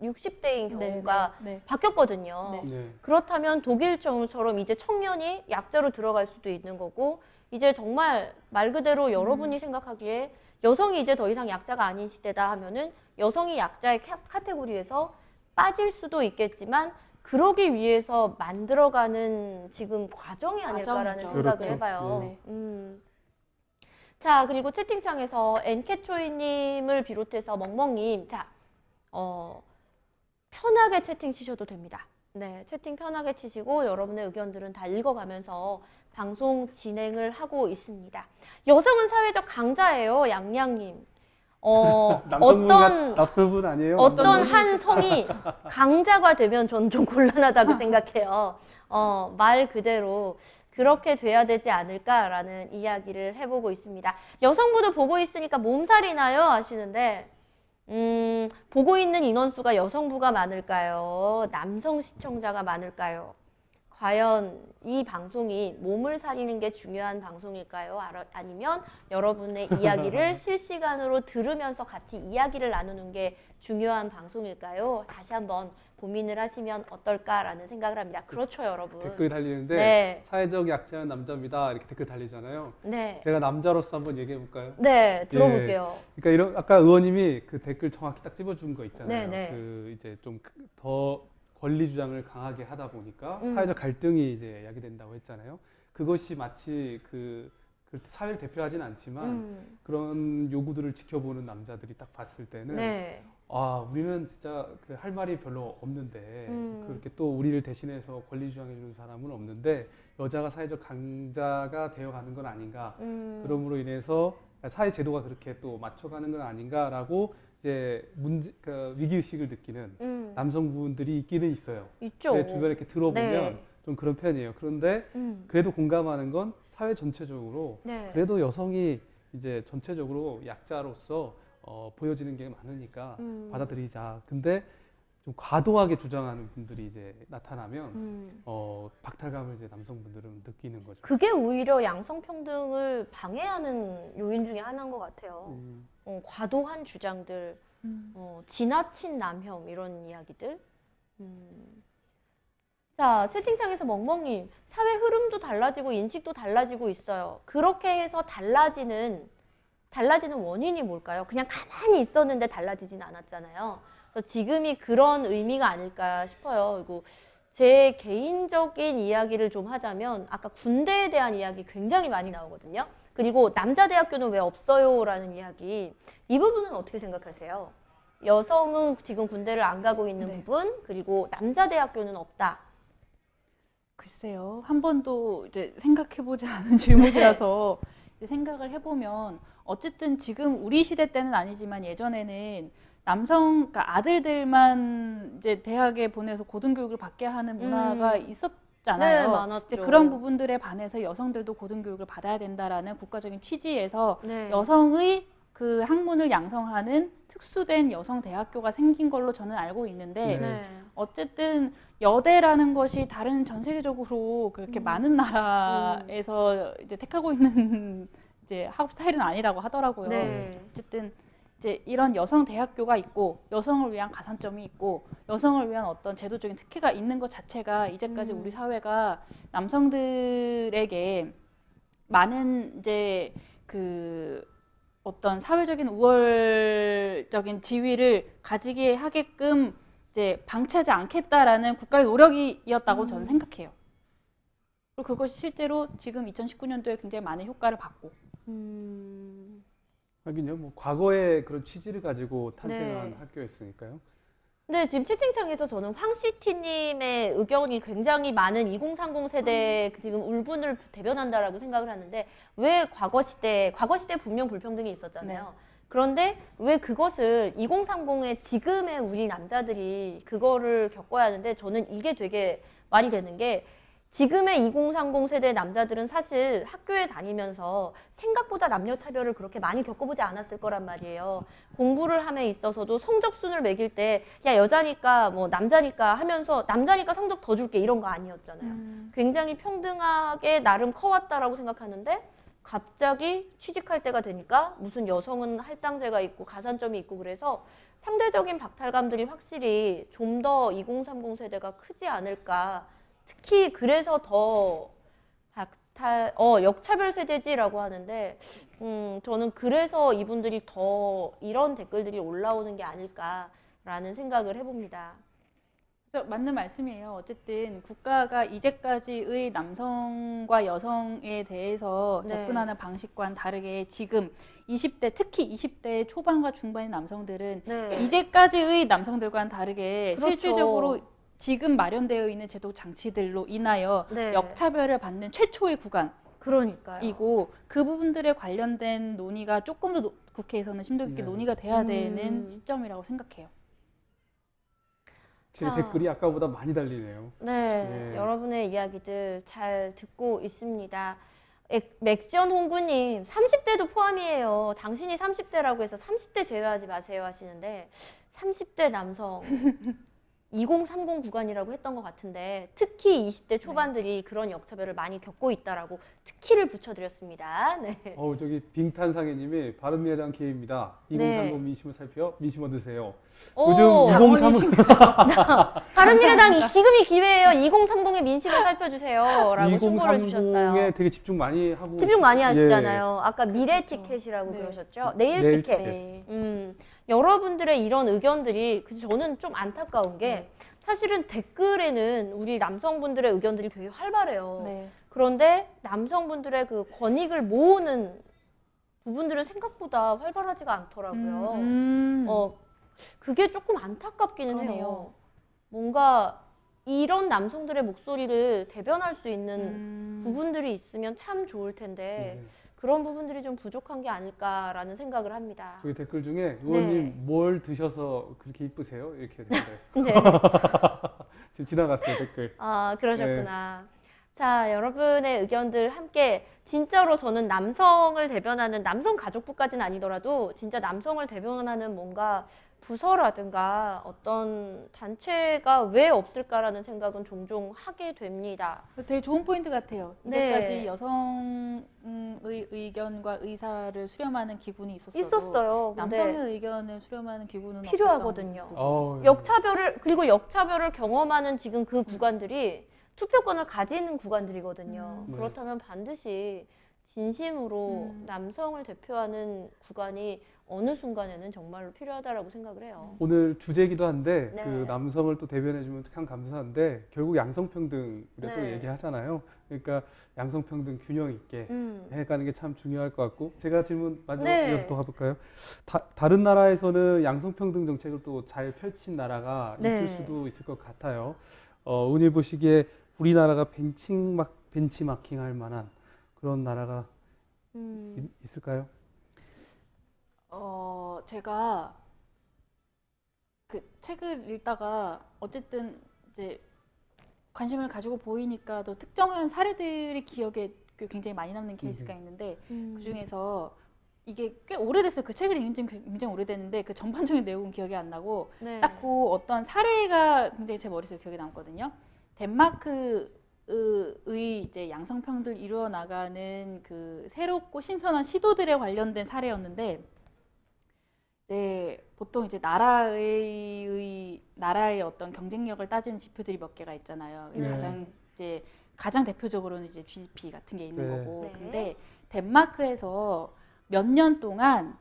60대인 경우가 네. 바뀌었거든요. 네. 그렇다면 독일처럼 이제 청년이 약자로 들어갈 수도 있는 거고 이제 정말 말 그대로 여러분이 생각하기에 여성이 이제 더 이상 약자가 아닌 시대다 하면은 여성이 약자의 카테고리에서 빠질 수도 있겠지만 그러기 위해서 만들어가는 지금 과정이 아닐까라는 생각을 그렇죠. 해봐요. 네. 자, 그리고 채팅창에서 엔케초이님을 비롯해서 멍멍님, 자, 편하게 채팅 치셔도 됩니다. 네, 채팅 편하게 치시고 여러분의 의견들은 다 읽어가면서 방송 진행을 하고 있습니다. 여성은 사회적 강자예요, 양양님. 남성분 아니에요? 어떤 한 성이 강자가 되면 전 좀 곤란하다고 생각해요. 말 그대로 그렇게 돼야 되지 않을까라는 이야기를 해보고 있습니다. 여성부도 보고 있으니까 몸살이 나요 하시는데 보고 있는 인원수가 여성부가 많을까요? 남성 시청자가 많을까요? 과연 이 방송이 몸을 사리는 게 중요한 방송일까요? 아니면 여러분의 이야기를 실시간으로 들으면서 같이 이야기를 나누는 게 중요한 방송일까요? 다시 한번 고민을 하시면 어떨까라는 생각을 합니다. 그렇죠, 여러분. 댓글 달리는데 네. 사회적 약자는 남자입니다. 이렇게 댓글 달리잖아요. 네. 제가 남자로서 한번 얘기해 볼까요? 네, 들어볼게요. 예. 그러니까 아까 의원님이 그 댓글 정확히 딱 집어준 거 있잖아요. 네. 그 이제 좀 더 권리 주장을 강하게 하다 보니까 사회적 갈등이 이제 야기된다고 했잖아요. 그것이 마치 그 사회를 대표하진 않지만 그런 요구들을 지켜보는 남자들이 딱 봤을 때는 네. 아, 우리는 진짜 그 할 말이 별로 없는데 그렇게 또 우리를 대신해서 권리 주장해 주는 사람은 없는데 여자가 사회적 강자가 되어가는 건 아닌가. 그럼으로 인해서 사회 제도가 그렇게 또 맞춰가는 건 아닌가라고 이제 그 위기의식을 느끼는 남성분들이 있기는 있어요. 있죠. 제 주변에 이렇게 들어보면 네. 좀 그런 편이에요. 그런데 그래도 공감하는 건 사회 전체적으로 네. 그래도 여성이 이제 전체적으로 약자로서 보여지는 게 많으니까 받아들이자. 근데 좀 과도하게 주장하는 분들이 이제 나타나면 박탈감을 이제 남성분들은 느끼는 거죠. 그게 오히려 양성평등을 방해하는 요인 중에 하나인 것 같아요. 과도한 주장들, 지나친 남혐 이런 이야기들. 자, 채팅창에서 멍멍님, 사회 흐름도 달라지고 인식도 달라지고 있어요. 그렇게 해서 달라지는 원인이 뭘까요? 그냥 가만히 있었는데 달라지진 않았잖아요. 그래서 지금이 그런 의미가 아닐까 싶어요. 그리고 제 개인적인 이야기를 좀 하자면 아까 군대에 대한 이야기 굉장히 많이 나오거든요. 그리고 남자 대학교는 왜 없어요? 라는 이야기. 이 부분은 어떻게 생각하세요? 여성은 지금 군대를 안 가고 있는 네. 부분, 그리고 남자 대학교는 없다. 글쎄요. 한 번도 이제 생각해보지 않은 질문이라서 이제 생각을 해보면 어쨌든 지금 우리 시대 때는 아니지만 예전에는 그러니까 아들들만 이제 대학에 보내서 고등교육을 받게 하는 문화가 있었잖아요. 네, 많았죠. 이제 그런 부분들에 반해서 여성들도 고등교육을 받아야 된다라는 국가적인 취지에서 네. 여성의 그 학문을 양성하는 특수된 여성 대학교가 생긴 걸로 저는 알고 있는데 네. 어쨌든 여대라는 것이 다른 전 세계적으로 그렇게 많은 나라에서 이제 택하고 있는 이제 학업 스타일은 아니라고 하더라고요. 네. 어쨌든 이제 이런 여성 대학교가 있고 여성을 위한 가산점이 있고 여성을 위한 어떤 제도적인 특혜가 있는 것 자체가 이제까지 우리 사회가 남성들에게 많은 이제 그 어떤 사회적인 우월적인 지위를 가지게 하게끔 이제 방치하지 않겠다라는 국가의 노력이었다고 저는 생각해요. 그리고 그것이 실제로 지금 2019년도에 굉장히 많은 효과를 받고. 하긴요, 뭐 과거에 그런 취지를 가지고 탄생한 네. 학교였으니까요. 근데 지금 채팅창에서 저는 황시티님의 의견이 굉장히 많은 2030 세대의 지금 울분을 대변한다라고 생각을 하는데 왜 과거 시대 분명 불평등이 있었잖아요. 네. 그런데 왜 그것을 2030의 지금의 우리 남자들이 그거를 겪어야 하는데 저는 이게 되게 말이 되는 게 지금의 2030 세대 남자들은 사실 학교에 다니면서 생각보다 남녀 차별을 그렇게 많이 겪어보지 않았을 거란 말이에요. 공부를 함에 있어서도 성적순을 매길 때 야 여자니까 뭐 남자니까 하면서 남자니까 성적 더 줄게 이런 거 아니었잖아요. 굉장히 평등하게 나름 커왔다라고 생각하는데 갑자기 취직할 때가 되니까 무슨 여성은 할당제가 있고 가산점이 있고 그래서 상대적인 박탈감들이 확실히 좀 더 2030 세대가 크지 않을까. 특히 그래서 더 역차별 세대지라고 하는데 저는 그래서 이분들이 더 이런 댓글들이 올라오는 게 아닐까라는 생각을 해봅니다. 그래서 맞는 말씀이에요. 어쨌든 국가가 이제까지의 남성과 여성에 대해서 접근하는 방식과는 다르게 지금 20대, 특히 20대 초반과 중반의 남성들은 이제까지의 남성들과는 다르게 그렇죠. 실질적으로 지금 마련되어 있는 제도 장치들로 인하여 역차별을 받는 최초의 구간이고 그러니까요. 그 부분들에 관련된 논의가 조금 더 국회에서는 심도 깊게 논의가 돼야 되는 시점이라고 생각해요. 제 댓글이 아까보다 많이 달리네요. 네, 여러분의 이야기들 잘 듣고 있습니다. 맥시언 홍구님, 30대도 포함이에요. 당신이 30대라고 해서 30대 제외하지 마세요 하시는데 30대 남성 2030 구간이라고 했던 것 같은데 특히 20대 초반들이 그런 역차별을 많이 겪고 있다라고 특히를 붙여드렸습니다. 네. 저기 빙탄상해님이 바른미래당 기회입니다. 2030 민심을 살펴 민심 얻으세요. 요즘 2030 바른미래당 기금이 기회예요. 2030의 민심을 살펴주세요라고 충고를 주셨어요. 2030에 되게 집중 많이 하고 집중 많이 하시잖아요. 아까 미래 티켓이라고 그러셨죠? 내일 티켓. 여러분들의 이런 의견들이 저는 좀 안타까운 게 사실은 댓글에는 우리 남성분들의 의견들이 되게 활발해요. 그런데 남성분들의 그 권익을 모으는 부분들은 생각보다 활발하지가 않더라고요. 그게 조금 안타깝기는 해요. 뭔가 이런 남성들의 목소리를 대변할 수 있는 부분들이 있으면 참 좋을 텐데 그런 부분들이 좀 부족한 게 아닐까라는 생각을 합니다. 그 댓글 중에 의원님 뭘 드셔서 그렇게 이쁘세요? 이렇게 댓글 네. 지금 지나갔어요 댓글. 아 그러셨구나. 자 여러분의 의견들 함께 진짜로 저는 남성을 대변하는 남성 가족부까지는 아니더라도 진짜 남성을 대변하는 뭔가 부서라든가 어떤 단체가 왜 없을까라는 생각은 종종 하게 됩니다. 되게 좋은 포인트 같아요. 이제까지 여성의 의견과 의사를 수렴하는 기구는 있었어요. 남성의 의견을 수렴하는 기구는 필요하거든요. 역차별을 경험하는 지금 그 구간들이 투표권을 가지는 구간들이거든요. 그렇다면 반드시 진심으로 남성을 대표하는 구간이 어느 순간에는 정말로 필요하다라고 생각을 해요. 오늘 주제이기도 한데 그 남성을 또 대변해주면 참 감사한데 결국 양성평등을 또 얘기하잖아요. 그러니까 양성평등 균형 있게 해가는 게 참 중요할 것 같고 제가 질문 마지막 이어서 더 가볼까요? 다른 나라에서는 양성평등 정책을 또 잘 펼친 나라가 있을 수도 있을 것 같아요. 오늘 보시기에 우리나라가 벤치마킹할 만한 그런 나라가 있을까요? 제가 그 책을 읽다가 어쨌든 이제 관심을 가지고 보이니까 또 특정한 사례들이 기억에 굉장히 많이 남는 케이스가 있는데 그 중에서 이게 꽤 오래됐어요. 그 책을 읽은 지 굉장히 오래됐는데 그 전반적인 내용은 기억이 안 나고 네. 딱 그 어떤 사례가 굉장히 제 머릿속에 기억에 남거든요. 덴마크의 이제 양성평등을 이루어 나가는 그 새롭고 신선한 시도들에 관련된 사례였는데, 이제 보통 이제 나라의 어떤 경쟁력을 따지는 지표들이 몇 개가 있잖아요. 가장 대표적으로는 이제 GDP 같은 게 있는 거고. 네. 근데 덴마크에서 몇 년 동안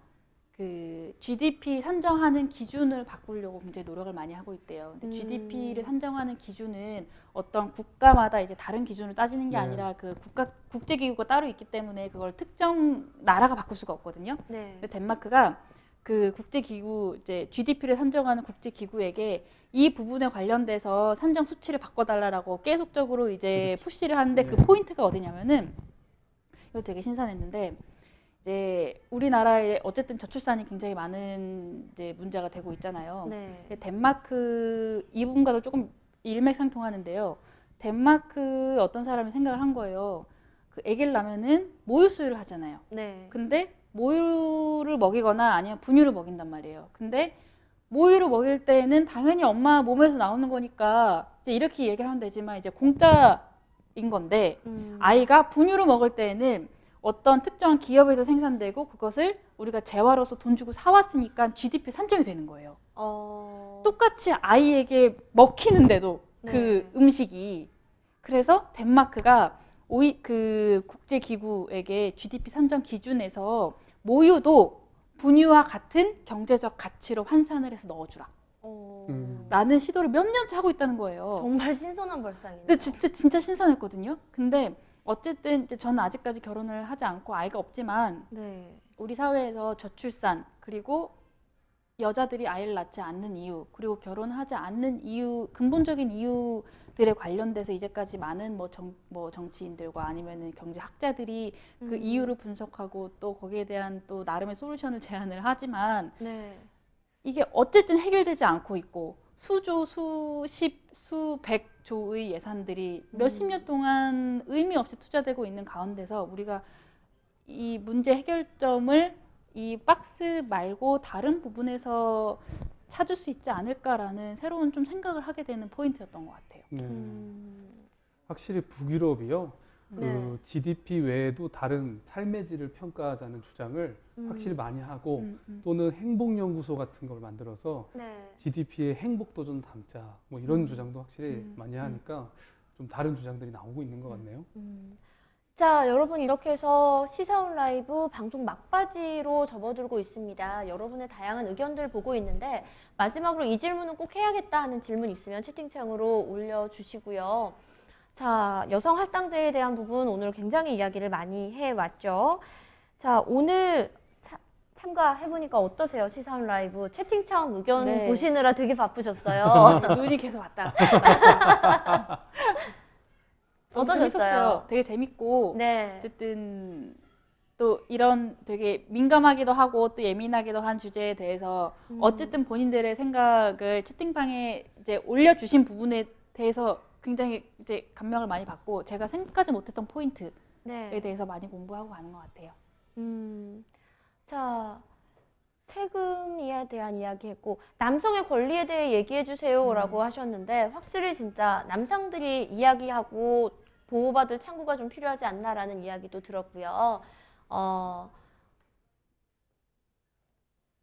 그 GDP 산정하는 기준을 바꾸려고 굉장히 노력을 많이 하고 있대요. 근데 GDP를 산정하는 기준은 어떤 국가마다 이제 다른 기준을 따지는 게 아니라 그 국제기구가 따로 있기 때문에 그걸 특정 나라가 바꿀 수가 없거든요. 근데 덴마크가 그 국제기구, 이제 GDP를 산정하는 국제기구에게 이 부분에 관련돼서 산정 수치를 바꿔달라고 계속적으로 이제 푸시를 하는데, 그 포인트가 어디냐면은, 이거 되게 신선했는데, 이제 우리나라에 어쨌든 저출산이 굉장히 많은 이제 문제가 되고 있잖아요. 근데 덴마크 이 부분과도 조금 일맥상통하는데요. 덴마크 어떤 사람이 생각을 한 거예요. 그 아기를 낳으면은 모유 수유를 하잖아요. 근데 모유를 먹이거나 아니면 분유를 먹인단 말이에요. 근데 모유를 먹일 때는 당연히 엄마 몸에서 나오는 거니까 이제 이렇게 얘기를 하면 되지만 이제 공짜인 건데, 아이가 분유를 먹을 때에는 어떤 특정한 기업에서 생산되고 그것을 우리가 재화로서 돈 주고 사왔으니까 GDP 산정이 되는 거예요. 똑같이 아이에게 먹히는데도 그 음식이. 그래서 덴마크가 그 국제기구에게 GDP 산정 기준에서 모유도 분유와 같은 경제적 가치로 환산을 해서 넣어주라. 라는 시도를 몇 년째 하고 있다는 거예요. 정말 신선한 발상이네요. 근데 진짜 신선했거든요. 근데 어쨌든 이제 저는 아직까지 결혼을 하지 않고 아이가 없지만 우리 사회에서 저출산, 그리고 여자들이 아이를 낳지 않는 이유, 그리고 결혼하지 않는 이유, 근본적인 이유들에 관련돼서 이제까지 많은 정치인들과 아니면은 경제학자들이 그 이유를 분석하고 또 거기에 대한 또 나름의 솔루션을 제안을 하지만 이게 어쨌든 해결되지 않고 있고, 수조, 수십, 수백조의 예산들이 몇십 년 동안 의미 없이 투자되고 있는 가운데서 우리가 이 문제 해결점을 이 박스 말고 다른 부분에서 찾을 수 있지 않을까라는 새로운 좀 생각을 하게 되는 포인트였던 것 같아요. 확실히 북유럽이요. 그 GDP 외에도 다른 삶의 질을 평가하자는 주장을 확실히 많이 하고, 또는 행복연구소 같은 걸 만들어서 GDP에 행복도 좀 담자, 뭐 이런 주장도 확실히 많이 하니까 좀 다른 주장들이 나오고 있는 것 같네요. 자, 여러분, 이렇게 해서 시사온 라이브 방송 막바지로 접어들고 있습니다. 여러분의 다양한 의견들 보고 있는데, 마지막으로 이 질문은 꼭 해야겠다 하는 질문 있으면 채팅창으로 올려주시고요. 자, 여성 할당제에 대한 부분 오늘 굉장히 이야기를 많이 해왔죠. 자, 오늘 참가해보니까 어떠세요? 시사온 라이브 채팅창 의견 보시느라 되게 바쁘셨어요. 눈이 계속 왔다 갔다. 어떠셨어요? 재밌었어요. 되게 재밌고, 어쨌든 또 이런 되게 민감하기도 하고 또 예민하기도 한 주제에 대해서 어쨌든 본인들의 생각을 채팅방에 이제 올려주신 부분에 대해서 굉장히 이제 감명을 많이 받고, 제가 생각하지 못했던 포인트에 대해서 많이 공부하고 가는 것 같아요. 자, 세금에 대한 이야기했고, 남성의 권리에 대해 얘기해 주세요라고 하셨는데, 확실히 진짜 남성들이 이야기하고 보호받을 창구가 좀 필요하지 않나라는 이야기도 들었고요.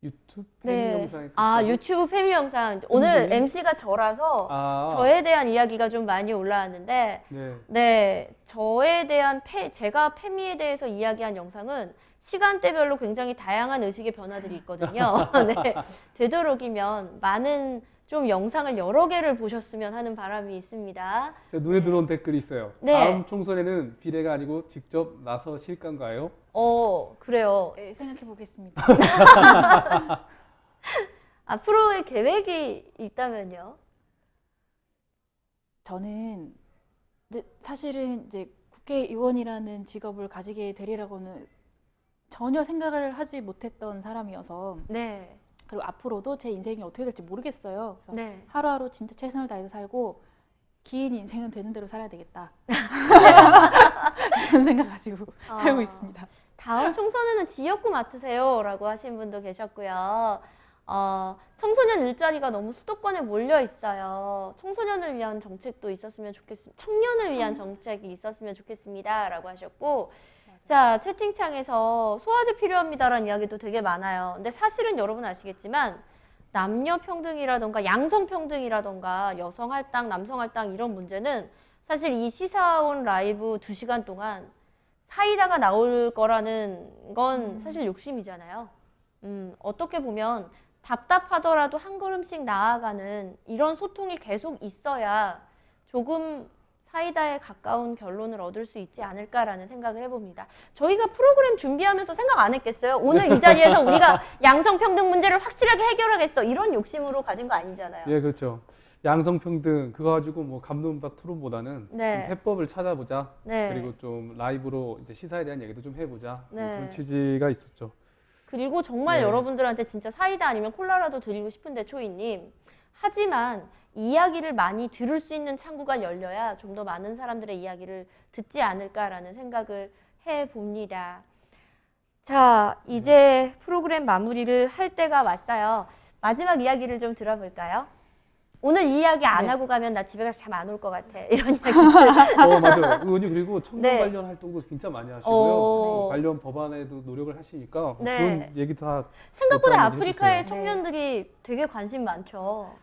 유튜브 페미 영상이 유튜브 페미 영상. 오늘 MC가 저라서 저에 대한 이야기가 좀 많이 올라왔는데, 저에 대한 제가 페미에 대해서 이야기한 영상은 시간대별로 굉장히 다양한 의식의 변화들이 있거든요. 되도록이면 많은 좀 영상을 여러 개를 보셨으면 하는 바람이 있습니다. 제 눈에 들어온 댓글이 있어요. 다음 총선에는 비례가 아니고 직접 나서실 건가요? 그래요. 네, 생각해 보겠습니다. 앞으로의 계획이 있다면요? 저는 사실은 이제 국회의원이라는 직업을 가지게 되리라고는 전혀 생각을 하지 못했던 사람이어서, 그리고 앞으로도 제 인생이 어떻게 될지 모르겠어요. 그래서 하루하루 진짜 최선을 다해서 살고 긴 인생은 되는 대로 살아야 되겠다. 이런 생각 가지고 살고 있습니다. 다음 총선에는 지역구 맡으세요 라고 하신 분도 계셨고요. 청소년 일자리가 너무 수도권에 몰려 있어요. 청소년을 위한 정책도 있었으면 좋겠습니다. 청년을 위한 정책이 있었으면 좋겠습니다 라고 하셨고, 자, 채팅창에서 소화제 필요합니다라는 이야기도 되게 많아요. 근데 사실은 여러분 아시겠지만 남녀 평등이라던가 양성 평등이라던가 여성 할당, 남성 할당 이런 문제는 사실 이 시사원 라이브 2시간 동안 사이다가 나올 거라는 건 사실 욕심이잖아요. 어떻게 보면 답답하더라도 한 걸음씩 나아가는 이런 소통이 계속 있어야 조금 사이다에 가까운 결론을 얻을 수 있지 않을까라는 생각을 해봅니다. 저희가 프로그램 준비하면서 생각 안 했겠어요? 오늘 이 자리에서 우리가 양성평등 문제를 확실하게 해결하겠어. 이런 욕심으로 가진 거 아니잖아요. 예, 그렇죠. 양성평등 그거 가지고 뭐 감론박 토론보다는 네. 좀 해법을 찾아보자. 네. 그리고 좀 라이브로 이제 시사에 대한 얘기도 좀 해보자. 뭐 네. 그런 취지가 있었죠. 그리고 정말 네. 여러분들한테 진짜 사이다 아니면 콜라라도 드리고 싶은데 초이님, 하지만 이야기를 많이 들을 수 있는 창구가 열려야 좀 더 많은 사람들의 이야기를 듣지 않을까라는 생각을 해봅니다. 자, 이제 프로그램 마무리를 할 때가 왔어요. 마지막 이야기를 좀 들어볼까요? 오늘 이 이야기 안 네. 하고 가면 나 집에 가서 잠 안 올 것 같아. 이런 이야기들. 맞아요. 의원님 그리고 청년 네. 관련 활동도 진짜 많이 하시고요. 관련 법안에도 노력을 하시니까 네. 그런 얘기 다 생각보다 어떤 얘기 아프리카의 해주세요. 청년들이 되게 관심 많죠.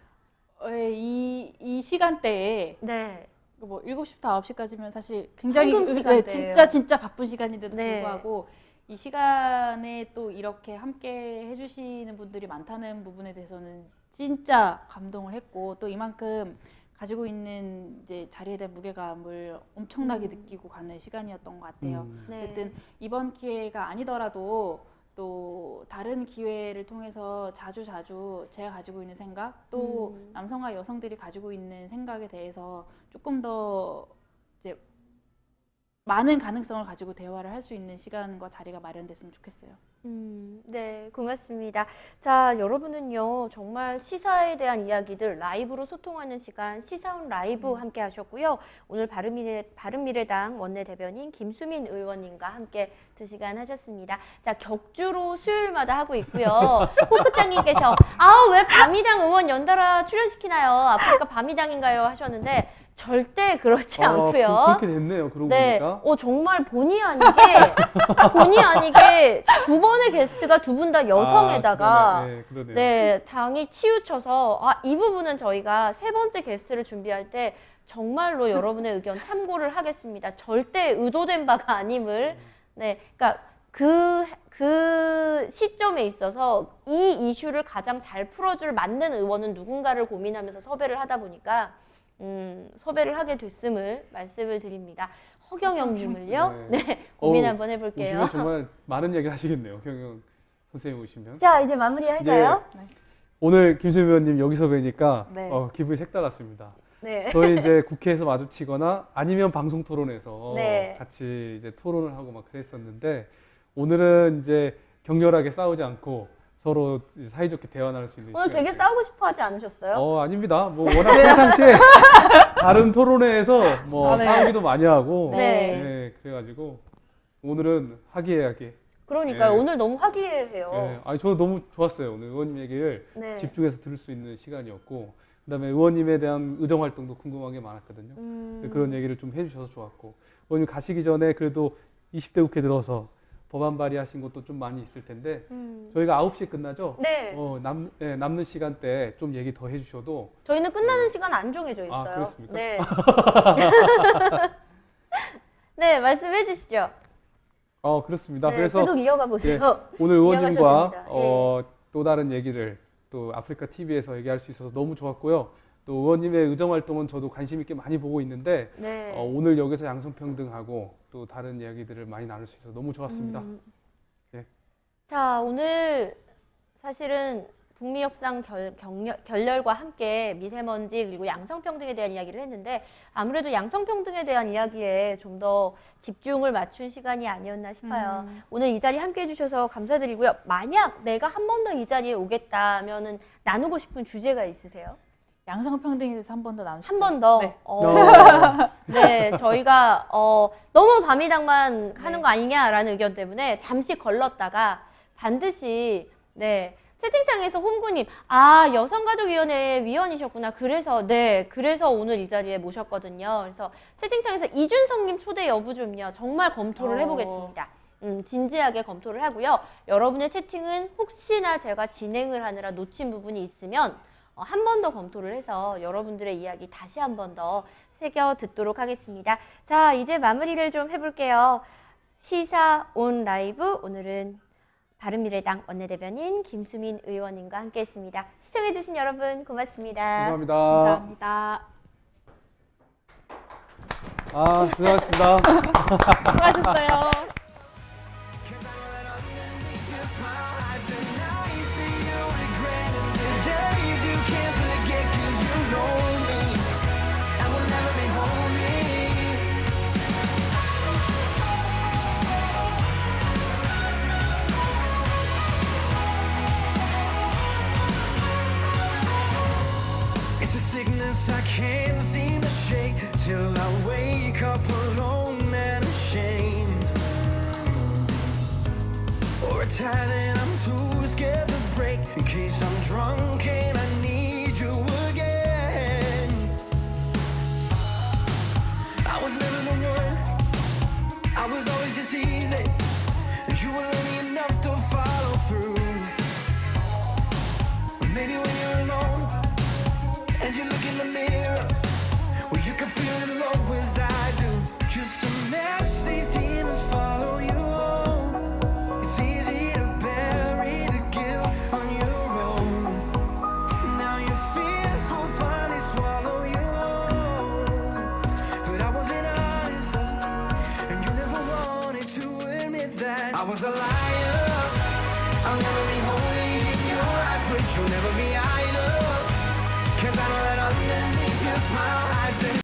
이 시간대에 네. 뭐 7시부터 9시까지면 사실 굉장히 황금 시간대예요. 진짜 바쁜 시간인데도 네. 불구하고 이 시간에 또 이렇게 함께 해주시는 분들이 많다는 부분에 대해서는 진짜 감동을 했고, 또 이만큼 가지고 있는 이제 자리에 대한 무게감을 엄청나게 느끼고 가는 시간이었던 것 같아요. 네. 어쨌든 이번 기회가 아니더라도 또 다른 기회를 통해서 자주 제가 가지고 있는 생각, 또 남성과 여성들이 가지고 있는 생각에 대해서 조금 더 이제 많은 가능성을 가지고 대화를 할 수 있는 시간과 자리가 마련됐으면 좋겠어요. 네, 고맙습니다. 자, 여러분은요, 정말 시사에 대한 이야기들 라이브로 소통하는 시간, 시사온 라이브 함께 하셨고요. 오늘 바른미래당 원내대변인 김수민 의원님과 함께 2시간 하셨습니다. 자, 격주로 수요일마다 하고 있고요. 호크장님께서, 왜 밤이당 의원 연달아 출연시키나요? 아프리카 밤이당인가요? 하셨는데, 절대 그렇지 않고요. 그렇게 됐네요. 그러고 네, 보니까. 정말 본의 아니게 두 번의 게스트가 두 분 다 여성에다가 그러네요. 네, 당이 치우쳐서 이 부분은 저희가 3번째 게스트를 준비할 때 정말로 여러분의 의견 참고를 하겠습니다. 절대 의도된 바가 아님을. 네, 그러니까 그 시점에 있어서 이 이슈를 가장 잘 풀어줄 맞는 의원은 누군가를 고민하면서 섭외를 하다 보니까 섭외를 하게 됐음을 말씀을 드립니다. 허경영님을요. 네, 고민 한번 해볼게요. 오시면 정말 많은 얘기를 하시겠네요. 허경영 선생님 오시면. 자, 이제 마무리할까요? 네. 오늘 김수민 의원님 여기서 뵈니까 네. 기분이 색달랐습니다. 네. 저희 이제 국회에서 마주치거나 아니면 방송 토론에서 네. 같이 이제 토론을 하고 막 그랬었는데, 오늘은 이제 격렬하게 싸우지 않고 서로 사이좋게 대화 나눌 수 있는 오늘 되게 시간이었어요. 싸우고 싶어 하지 않으셨어요? 아닙니다. 뭐 워낙 평상시에 다른 토론회에서 뭐 네. 싸우기도 많이 하고 네. 그래가지고 오늘은 화기애애하게. 그러니까요. 네. 오늘 너무 화기애애해요. 저는 너무 좋았어요. 오늘 의원님 얘기를 네. 집중해서 들을 수 있는 시간이었고, 그다음에 의원님에 대한 의정 활동도 궁금한 게 많았거든요. 그런 얘기를 좀 해주셔서 좋았고, 의원님 가시기 전에 그래도 20대 국회 들어서 법안 발의하신 것도 좀 많이 있을 텐데 저희가 9시에 끝나죠? 네. 남는 시간대 좀 얘기 더 해주셔도. 저희는 끝나는 시간 안 정해져 있어요. 그렇습니까? 네. 네, 말씀해 주시죠. 그렇습니다. 네, 그래서 계속 이어가 보세요. 오늘 의원님과 이어가셔도 됩니다. 또 다른 얘기를 또 아프리카 TV에서 얘기할 수 있어서 너무 좋았고요. 또 의원님의 의정 활동은 저도 관심 있게 많이 보고 있는데 네. 오늘 여기서 양성평등하고 또 다른 이야기들을 많이 나눌 수 있어서 너무 좋았습니다. 네. 자, 오늘 사실은 북미 협상 결렬과 함께 미세먼지 그리고 양성평등에 대한 이야기를 했는데, 아무래도 양성평등에 대한 이야기에 좀 더 집중을 맞춘 시간이 아니었나 싶어요. 오늘 이 자리 함께 해주셔서 감사드리고요. 만약 내가 한 번 더 이 자리에 오겠다면은 나누고 싶은 주제가 있으세요? 양성평등에 대해서 한 번 더 나누시죠. 한 번 더. 네. 네, 저희가 너무 밤이당만 하는 네. 거 아니냐라는 의견 때문에 잠시 걸렀다가 반드시 네. 채팅창에서 홍구님, 여성가족위원회 위원이셨구나. 그래서 오늘 이 자리에 모셨거든요. 그래서 채팅창에서 이준성님 초대 여부 좀요. 정말 검토를 해보겠습니다. 진지하게 검토를 하고요. 여러분의 채팅은 혹시나 제가 진행을 하느라 놓친 부분이 있으면 한 번 더 검토를 해서 여러분들의 이야기 다시 한 번 더 새겨 듣도록 하겠습니다. 자, 이제 마무리를 좀 해볼게요. 시사 온 라이브, 오늘은 바른미래당 원내대변인 김수민 의원님과 함께했습니다. 시청해주신 여러분 고맙습니다. 감사합니다. 감사합니다. 수고하셨습니다. 수고하셨어요. It's a sickness I can't seem to shake till I wake up alone and ashamed. Or a tie that I'm too scared to break in case I'm drunk and I need you again. I was never the one, I was always just easy, and you were lonely enough to follow through. But maybe when you're alone and you look in the mirror, well, you can feel as low as I do. Just a mess, these demons follow you home. It's easy to bury the guilt on your own. Now your fears will finally swallow you whole. But I wasn't honest, and you never wanted to admit that. I was a liar. I'll never be holy in your eyes, but you'll never be either. Cause I know that underneath your smile hides an